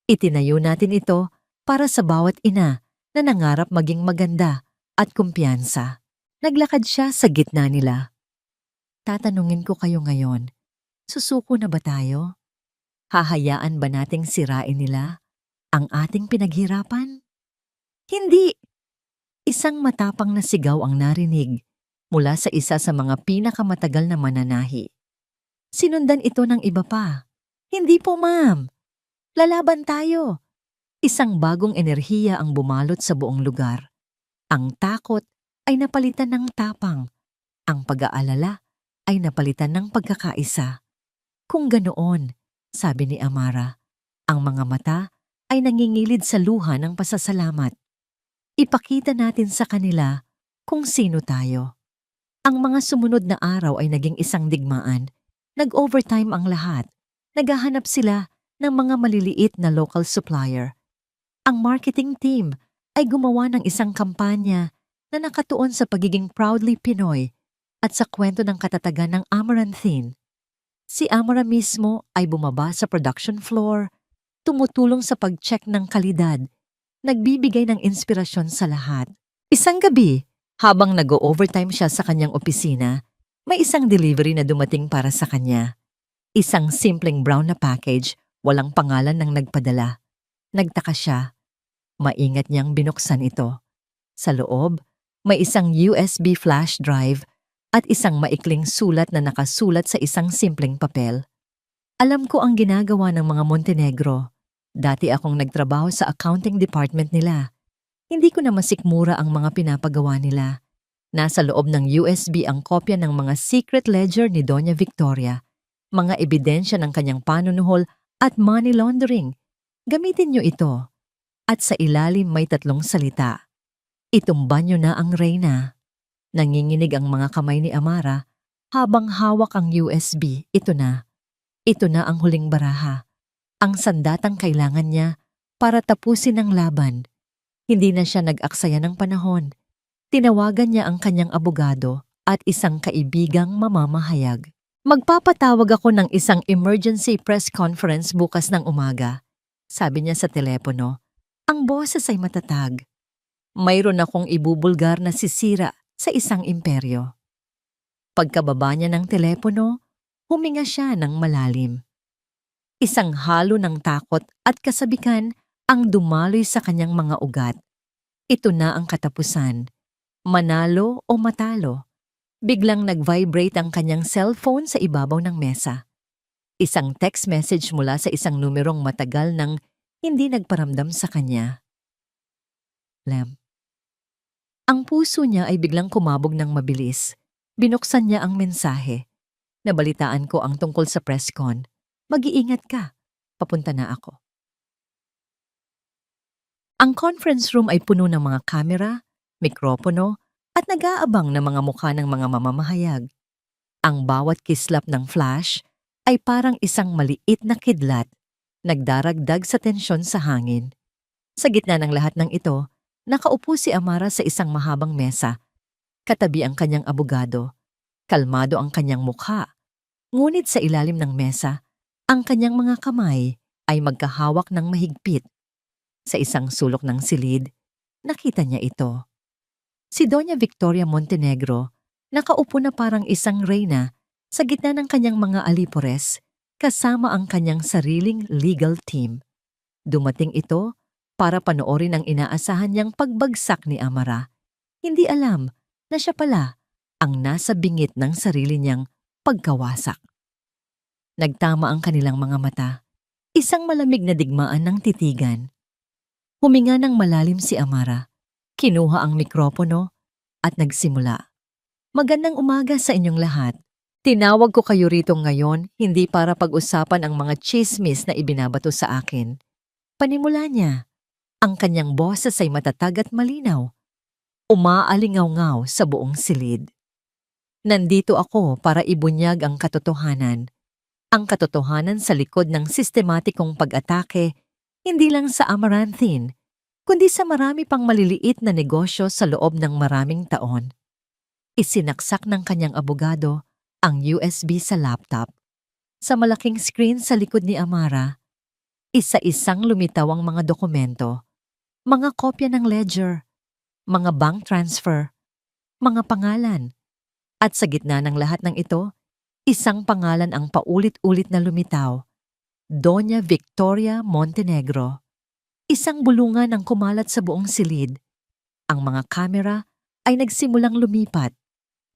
Itinayo natin ito para sa bawat ina na nangarap maging maganda at kumpiyansa. Naglakad siya sa gitna nila. Tatanungin ko kayo ngayon, susuko na ba tayo? Hahayaan ba nating sirain nila ang ating pinaghirapan? Hindi! Isang matapang na sigaw ang narinig mula sa isa sa mga pinakamatagal na mananahi. Sinundan ito ng iba pa. Hindi po, ma'am. Lalaban tayo. Isang bagong enerhiya ang bumalot sa buong lugar. Ang takot ay napalitan ng tapang. Ang pag-aalala ay napalitan ng pagkakaisa. Kung ganoon, sabi ni Amara, ang mga mata ay nangingilid sa luha ng pasasalamat. Ipakita natin sa kanila kung sino tayo. Ang mga sumunod na araw ay naging isang digmaan. Nag-overtime ang lahat. Naghahanap sila ng mga maliliit na local supplier. Ang marketing team ay gumawa ng isang kampanya na nakatuon sa pagiging proudly Pinoy at sa kwento ng katatagan ng Amaranthine. Si Amara mismo ay bumaba sa production floor, tumutulong sa pag-check ng kalidad, nagbibigay ng inspirasyon sa lahat. Isang gabi, habang nag-overtime siya sa kanyang opisina, may isang delivery na dumating para sa kanya. Isang simpleng brown na package, walang pangalan ng nagpadala. Nagtaka siya. Maingat niyang binuksan ito. Sa loob, may isang USB flash drive at isang maikling sulat na nakasulat sa isang simpleng papel. Alam ko ang ginagawa ng mga Montenegro. Dati akong nagtrabaho sa accounting department nila. Hindi ko na masikmura ang mga pinapagawa nila. Nasa loob ng USB ang kopya ng mga secret ledger ni Doña Victoria, mga ebidensya ng kanyang panunuhol at money laundering. Gamitin niyo ito. At sa ilalim may 3 salita. Itumba niyo na ang reyna. Nanginginig ang mga kamay ni Amara habang hawak ang USB. Ito na. Ito na ang huling baraha. Ang sandatang kailangan niya para tapusin ang laban. Hindi na siya nag-aksaya ng panahon. Tinawagan niya ang kanyang abogado at isang kaibigang mamamahayag. Magpapatawag ako ng isang emergency press conference bukas ng umaga. Sabi niya sa telepono. Ang boses ay matatag. Mayroon akong ibubulgar na sisira sa isang imperyo. Pagkababa niya ng telepono, huminga siya ng malalim. Isang halo ng takot at kasabikan ang dumaloy sa kanyang mga ugat. Ito na ang katapusan. Manalo o matalo. Biglang nag-vibrate ang kanyang cellphone sa ibabaw ng mesa. Isang text message mula sa isang numerong matagal nang hindi nagparamdam sa kanya. Lem. Ang puso niya ay biglang kumabog ng mabilis. Binuksan niya ang mensahe. Nabalitaan ko ang tungkol sa presscon. Mag-iingat ka. Papunta na ako. Ang conference room ay puno ng mga kamera, mikropono, at nag-aabang na mga mukha ng mga mamamahayag. Ang bawat kislap ng flash ay parang isang maliit na kidlat, nagdaragdag sa tensyon sa hangin. Sa gitna ng lahat ng ito, nakaupo si Amara sa isang mahabang mesa. Katabi ang kanyang abogado. Kalmado ang kanyang mukha. Ngunit sa ilalim ng mesa, ang kanyang mga kamay ay magkahawak ng mahigpit. Sa isang sulok ng silid, nakita niya ito. Si Doña Victoria Montenegro, nakaupo na parang isang reyna sa gitna ng kanyang mga alipores, kasama ang kanyang sariling legal team. Dumating ito para panoorin ang inaasahan niyang pagbagsak ni Amara. Hindi alam na siya pala ang nasa bingit ng sarili niyang pagkawasak. Nagtama ang kanilang mga mata. Isang malamig na digmaan ng titigan. Huminga ng malalim si Amara. Kinuha ang mikropono at nagsimula. Magandang umaga sa inyong lahat. Tinawag ko kayo rito ngayon hindi para pag-usapan ang mga chismis na ibinabato sa akin. Panimula niya, ang kanyang boses ay matatag at malinaw. Umaalingaw-ngaw sa buong silid. Nandito ako para ibunyag ang katotohanan. Ang katotohanan sa likod ng sistematikong pag-atake, hindi lang sa Amaranthine, kundi sa marami pang maliliit na negosyo sa loob ng maraming taon. Isinaksak ng kanyang abogado ang USB sa laptop. Sa malaking screen sa likod ni Amara, isa-isang lumitaw ang mga dokumento, mga kopya ng ledger, mga bank transfer, mga pangalan. At sa gitna ng lahat ng ito, isang pangalan ang paulit-ulit na lumitaw, Doña Victoria Montenegro. Isang bulungan ang kumalat sa buong silid. Ang mga kamera ay nagsimulang lumipat.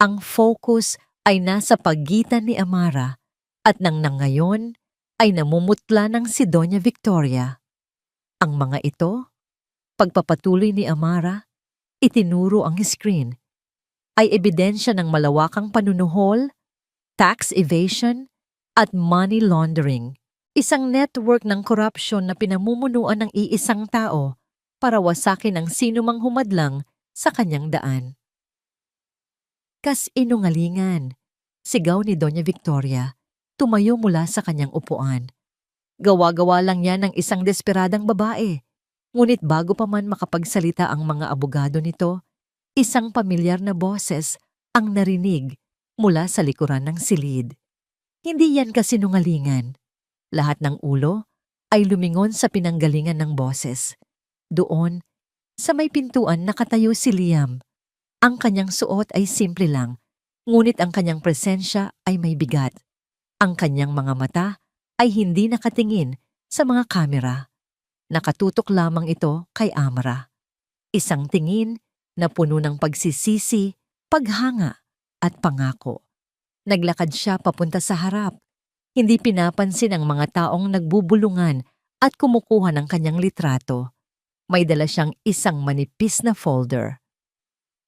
Ang focus ay nasa pagitan ni Amara at nang ngayon ay namumutla ng si Doña Victoria. Ang mga ito, pagpapatuloy ni Amara, itinuro ang screen, ay ebidensya ng malawakang panunuhol, tax evasion, at money laundering. Isang network ng korupsyon na pinamumunuan ng iisang tao para wasakin ang sinumang humadlang sa kanyang daan. Kas-inungalingan, sigaw ni Doña Victoria, tumayo mula sa kanyang upuan. Gawa-gawa lang yan ng isang desperadang babae. Ngunit bago pa man makapagsalita ang mga abogado nito, isang pamilyar na boses ang narinig mula sa likuran ng silid. Hindi yan kasinungalingan. Lahat ng ulo ay lumingon sa pinanggalingan ng boses. Doon, sa may pintuan nakatayo si Liam. Ang kanyang suot ay simple lang, ngunit ang kanyang presensya ay may bigat. Ang kanyang mga mata ay hindi nakatingin sa mga kamera. Nakatutok lamang ito kay Amara. Isang tingin na puno ng pagsisisi, paghanga at pangako. Naglakad siya papunta sa harap. Hindi pinapansin ang mga taong nagbubulungan at kumukuha ng kanyang litrato. May dala siyang isang manipis na folder.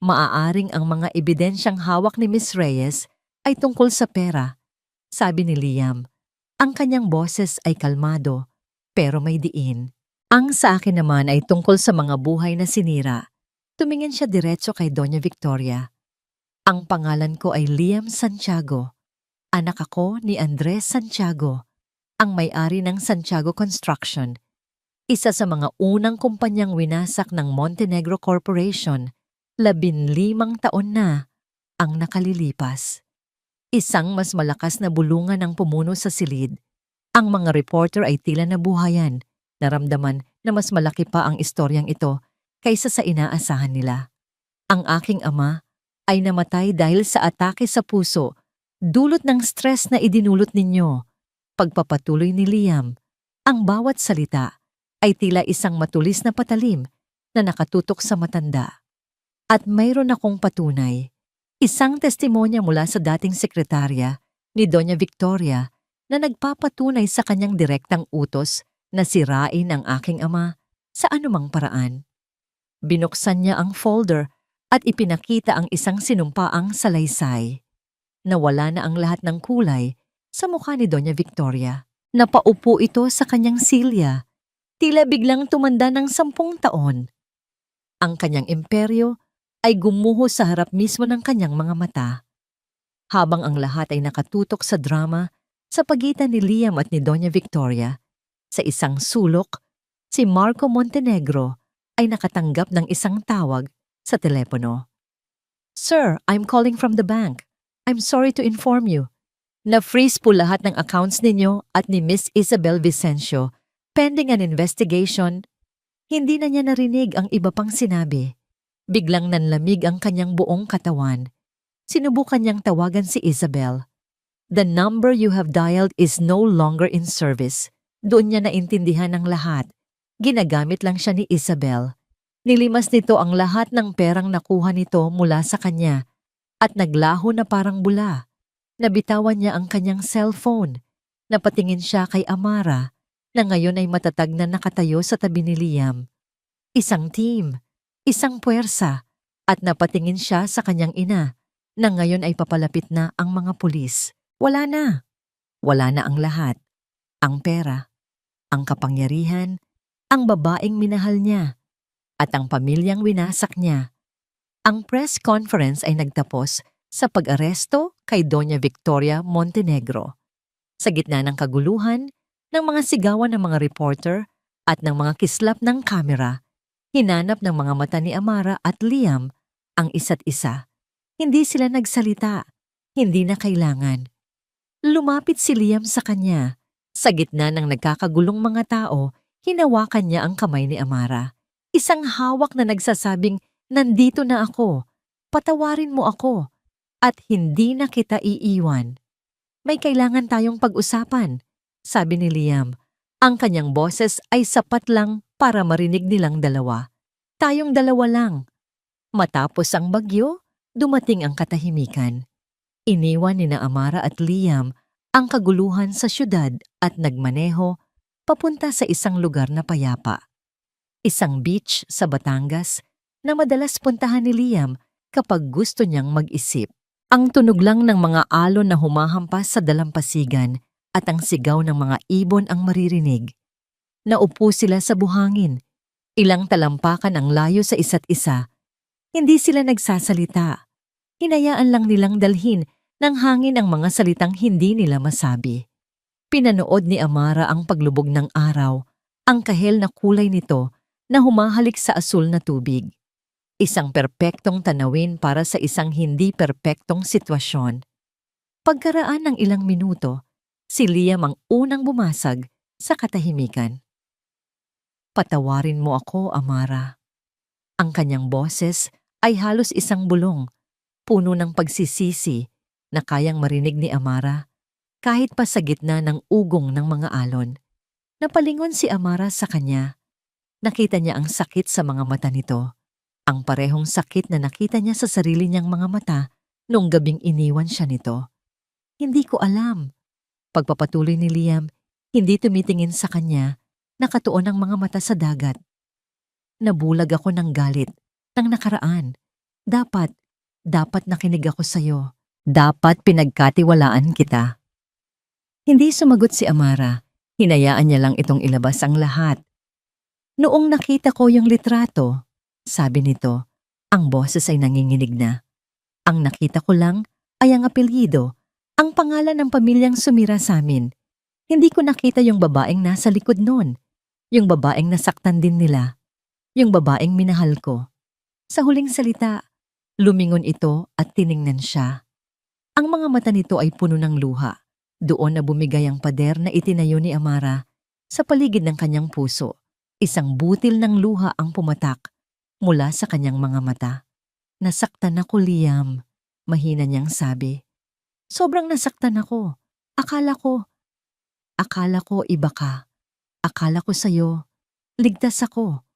Maaaring ang mga ebidensyang hawak ni Miss Reyes ay tungkol sa pera, sabi ni Liam. Ang kanyang boses ay kalmado, pero may diin. Ang sa akin naman ay tungkol sa mga buhay na sinira. Tumingin siya diretso kay Doña Victoria. Ang pangalan ko ay Liam Santiago. Anak ako ni Andres Santiago, ang may-ari ng Santiago Construction, isa sa mga unang kumpanyang winasak ng Montenegro Corporation, 15 taon na ang nakalilipas. Isang mas malakas na bulungan ang pumuno sa silid. Ang mga reporter ay tila nabuhayan, naramdaman na mas malaki pa ang istoryang ito kaysa sa inaasahan nila. Ang aking ama ay namatay dahil sa atake sa puso, dulot ng stress na idinulot ninyo. Pagpapatuloy ni Liam, ang bawat salita ay tila isang matulis na patalim na nakatutok sa matanda. At mayroon akong patunay, isang testimonya mula sa dating sekretarya ni Doña Victoria na nagpapatunay sa kanyang direktang utos na sirain ang aking ama sa anumang paraan. Binuksan niya ang folder at ipinakita ang isang sinumpaang salaysay. Nawala na ang lahat ng kulay sa mukha ni Doña Victoria. Napaupo ito sa kanyang silya. Tila biglang tumanda ng 10 taon. Ang kanyang imperyo ay gumuho sa harap mismo ng kanyang mga mata. Habang ang lahat ay nakatutok sa drama sa pagitan ni Liam at ni Doña Victoria, sa isang sulok, si Marco Montenegro ay nakatanggap ng isang tawag sa telepono. "Sir, I'm calling from the bank. I'm sorry to inform you. Na-freeze po lahat ng accounts ninyo at ni Miss Isabel Vicencio pending an investigation." Hindi na niya narinig ang iba pang sinabi. Biglang nanlamig ang kanyang buong katawan. Sinubukan niyang tawagan si Isabel. "The number you have dialed is no longer in service." Doon niya naintindihan ng lahat. Ginagamit lang siya ni Isabel. Nilimas nito ang lahat ng perang nakuha nito mula sa kanya at naglaho na parang bula. Nabitawan niya ang kanyang cellphone. Napatingin siya kay Amara na ngayon ay matatag na nakatayo sa tabi ni Liam. Isang team, isang puwersa, at napatingin siya sa kanyang ina na ngayon ay papalapit na ang mga pulis. Wala na. Wala na ang lahat. Ang pera, ang kapangyarihan, ang babaeng minahal niya, at ang pamilyang winasak niya. Ang press conference ay nagtapos sa pag-aresto kay Doña Victoria Montenegro. Sa gitna ng kaguluhan, ng mga sigawan ng mga reporter at ng mga kislap ng kamera, hinanap ng mga mata ni Amara at Liam ang isa't isa. Hindi sila nagsalita, hindi na kailangan. Lumapit si Liam sa kanya. Sa gitna ng nagkakagulong mga tao, hinawakan niya ang kamay ni Amara. Isang hawak na nagsasabing, "Nandito na ako. Patawarin mo ako. At hindi na kita iiwan." "May kailangan tayong pag-usapan," sabi ni Liam. Ang kanyang boses ay sapat lang para marinig nilang dalawa. Tayong dalawa lang. Matapos ang bagyo, dumating ang katahimikan. Iniwan ni na Amara at Liam ang kaguluhan sa syudad at nagmaneho papunta sa isang lugar na payapa. Isang beach sa Batangas na madalas puntahan ni Liam kapag gusto niyang mag-isip. Ang tunog lang ng mga alon na humahampas sa dalampasigan at ang sigaw ng mga ibon ang maririnig. Naupo sila sa buhangin. Ilang talampakan ang layo sa isa't isa. Hindi sila nagsasalita. Hinayaan lang nilang dalhin ng hangin ang mga salitang hindi nila masabi. Pinanood ni Amara ang paglubog ng araw, ang kahel na kulay nito na humahalik sa asul na tubig. Isang perpektong tanawin para sa isang hindi perpektong sitwasyon. Pagkaraan ng ilang minuto, si Liam ang unang bumasag sa katahimikan. "Patawarin mo ako, Amara." Ang kanyang boses ay halos isang bulong, puno ng pagsisisi na kayang marinig ni Amara kahit pa sa gitna ng ugong ng mga alon. Napalingon si Amara sa kanya. Nakita niya ang sakit sa mga mata nito. Ang parehong sakit na nakita niya sa sarili niyang mga mata noong gabing iniwan siya nito. "Hindi ko alam." Pagpapatuloy ni Liam, hindi tumitingin sa kanya, nakatuon ang mga mata sa dagat. "Nabulag ako ng galit, ng nakaraan. Dapat nakinig ako sa'yo. Dapat pinagkatiwalaan kita." Hindi sumagot si Amara. Hinayaan niya lang itong ilabas ang lahat. "Noong nakita ko yung litrato," sabi nito, ang boses ay nanginginig na. "Ang nakita ko lang ay ang apelyido, ang pangalan ng pamilyang sumira sa amin. Hindi ko nakita yung babaeng nasa likod nun, yung babaeng nasaktan din nila, yung babaeng minahal ko." Sa huling salita, lumingon ito at tiningnan siya. Ang mga mata nito ay puno ng luha. Doon na bumigay ang pader na itinayo ni Amara sa paligid ng kanyang puso. Isang butil ng luha ang pumatak mula sa kanyang mga mata. "Nasaktan ako, Liam," mahina niyang sabi. "Sobrang nasaktan ako. Akala ko iba ka. Akala ko sa'yo, ligtas ako.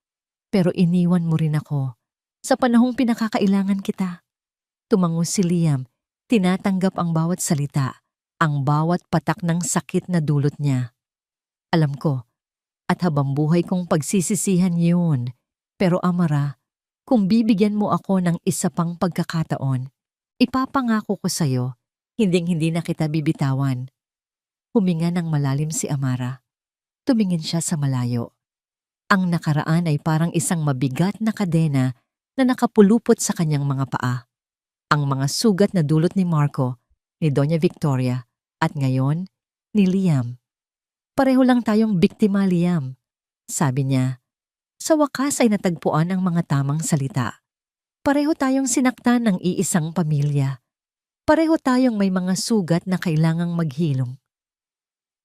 Pero iniwan mo rin ako sa panahong pinakakailangan kita." Tumango si Liam, tinatanggap ang bawat salita, ang bawat patak ng sakit na dulot niya. "Alam ko, at habang buhay kong pagsisisihan yun. Pero Amara, kung bibigyan mo ako ng isa pang pagkakataon, ipapangako ko sa'yo, hinding-hindi na kita bibitawan." Huminga ng malalim si Amara. Tumingin siya sa malayo. Ang nakaraan ay parang isang mabigat na kadena na nakapulupot sa kanyang mga paa. Ang mga sugat na dulot ni Marco, ni Doña Victoria, at ngayon, ni Liam. "Pareho lang tayong biktima, Liam," sabi niya. Sa wakas ay natagpuan ang mga tamang salita. Pareho tayong sinaktan ng iisang pamilya. Pareho tayong may mga sugat na kailangang maghilom.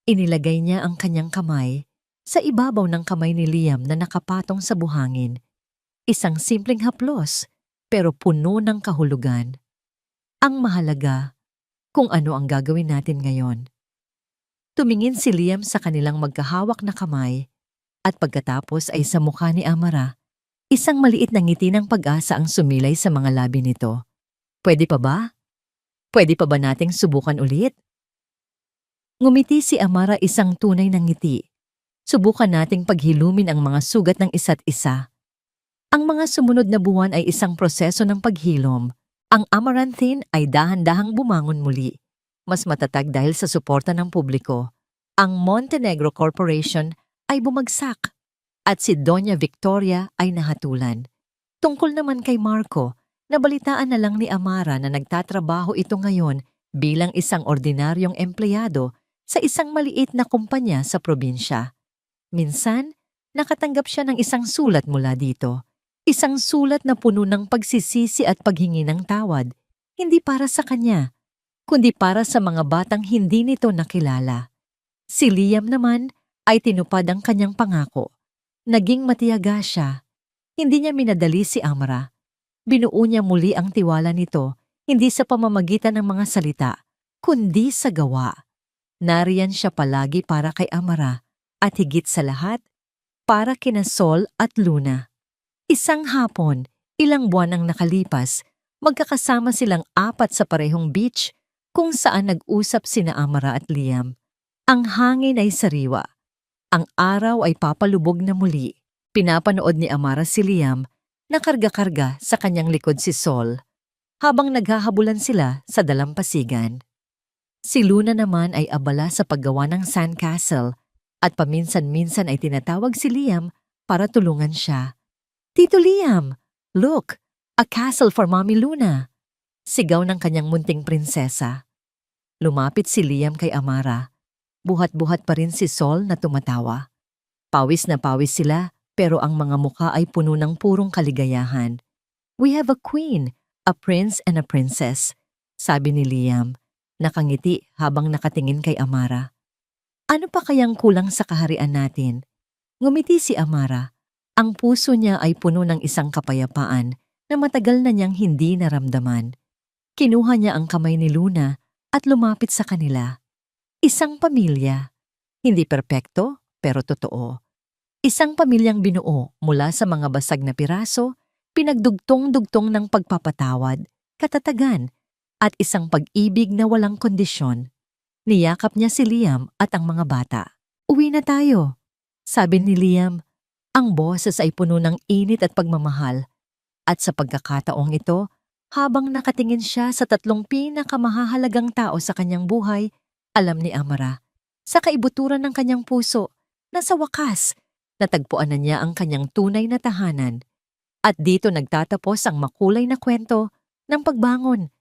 Inilagay niya ang kanyang kamay sa ibabaw ng kamay ni Liam na nakapatong sa buhangin. Isang simpleng haplos, pero puno ng kahulugan. Ang mahalaga, kung ano ang gagawin natin ngayon. Tumingin si Liam sa kanilang magkahawak na kamay at pagkatapos ay sa mukha ni Amara, isang maliit na ngiti ng pag-asa ang sumilay sa mga labi nito. "Pwede pa ba? Pwede pa ba nating subukan ulit?" Ngumiti si Amara, isang tunay na ngiti. Subukan nating paghilumin ang mga sugat ng isa't isa. Ang mga sumunod na buwan ay isang proseso ng paghilom. Ang Amaranthine ay dahan-dahang bumangon muli. Mas matatag dahil sa suporta ng publiko. Ang Montenegro Corporation ay bumagsak at si Doña Victoria ay nahatulan. Tungkol naman kay Marco, nabalitaan na lang ni Amara na nagtatrabaho ito ngayon bilang isang ordinaryong empleyado sa isang maliit na kumpanya sa probinsya. Minsan, nakatanggap siya ng isang sulat mula dito. Isang sulat na puno ng pagsisisi at paghingi ng tawad, hindi para sa kanya, kundi para sa mga batang hindi nito nakilala. Si Liam naman ay tinupad ang kanyang pangako. Naging matiyaga siya. Hindi niya minadali si Amara. Binuo niya muli ang tiwala nito, hindi sa pamamagitan ng mga salita, kundi sa gawa. Nariyan siya palagi para kay Amara at higit sa lahat, para kina Sol at Luna. Isang hapon, ilang buwan ang nakalipas, magkakasama silang apat sa parehong beach kung saan nag-usap sina Amara at Liam. Ang hangin ay sariwa. Ang araw ay papalubog na muli. Pinapanood ni Amara si Liam na karga-karga sa kanyang likod si Sol habang naghahabulan sila sa dalampasigan. Si Luna naman ay abala sa paggawa ng sandcastle at paminsan-minsan ay tinatawag si Liam para tulungan siya. "Tito Liam, look, a castle for Mommy Luna," sigaw ng kanyang munting prinsesa. Lumapit si Liam kay Amara. Buhat-buhat pa rin si Sol na tumatawa. Pawis na pawis sila pero ang mga mukha ay puno ng purong kaligayahan. "We have a queen, a prince and a princess," sabi ni Liam, nakangiti habang nakatingin kay Amara. "Ano pa kayang kulang sa kaharian natin?" Ngumiti si Amara. Ang puso niya ay puno ng isang kapayapaan na matagal na niyang hindi naramdaman. Kinuha niya ang kamay ni Luna at lumapit sa kanila. Isang pamilya. Hindi perpekto, pero totoo. Isang pamilyang binuo mula sa mga basag na piraso, pinagdugtong-dugtong ng pagpapatawad, katatagan, at isang pag-ibig na walang kondisyon. Niyakap niya si Liam at ang mga bata. "Uwi na tayo," sabi ni Liam. Ang boses ay puno ng init at pagmamahal. At sa pagkakataong ito, habang nakatingin siya sa tatlong pinakamahahalagang tao sa kanyang buhay, alam ni Amara, sa kaibuturan ng kanyang puso, na sa wakas, natagpuan na niya ang kanyang tunay na tahanan. At dito nagtatapos ang makulay na kwento ng pagbangon,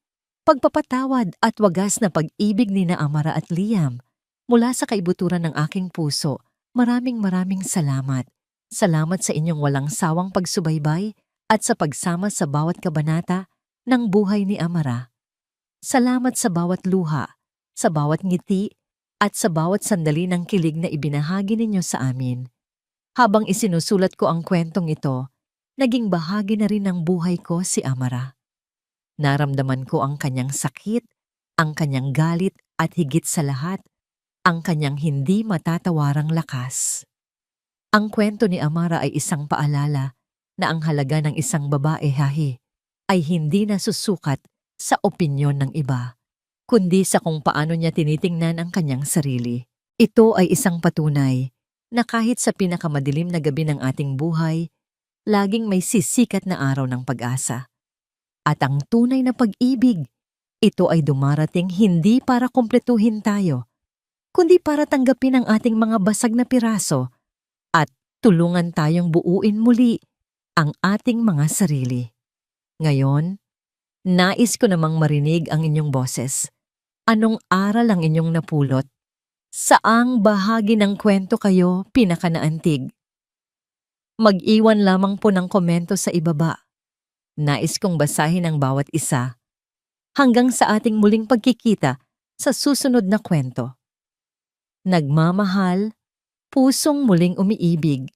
pagpapatawad at wagas na pag-ibig ni na Amara at Liam. Mula sa kaibuturan ng aking puso, maraming salamat. Salamat sa inyong walang sawang pagsubaybay at sa pagsama sa bawat kabanata ng buhay ni Amara. Salamat sa bawat luha, sa bawat ngiti, at sa bawat sandali ng kilig na ibinahagi ninyo sa amin. Habang isinusulat ko ang kwentong ito, naging bahagi na rin ng buhay ko si Amara. Naramdaman ko ang kanyang sakit, ang kanyang galit at higit sa lahat, ang kanyang hindi matatawarang lakas. Ang kwento ni Amara ay isang paalala na ang halaga ng isang babae ay hindi nasusukat sa opinyon ng iba, kundi sa kung paano niya tinitingnan ang kanyang sarili. Ito ay isang patunay na kahit sa pinakamadilim na gabi ng ating buhay, laging may sisikat na araw ng pag-asa. At ang tunay na pag-ibig, ito ay dumarating hindi para kumpletuhin tayo, kundi para tanggapin ang ating mga basag na piraso at tulungan tayong buuin muli ang ating mga sarili. Ngayon, nais ko namang marinig ang inyong boses. Anong aral ang inyong napulot? Saang bahagi ng kwento kayo pinakanaantig? Mag-iwan lamang po ng komento sa ibaba. Nais kong basahin ang bawat isa. Hanggang sa ating muling pagkikita sa susunod na kwento. Nagmamahal, pusong muling umiibig.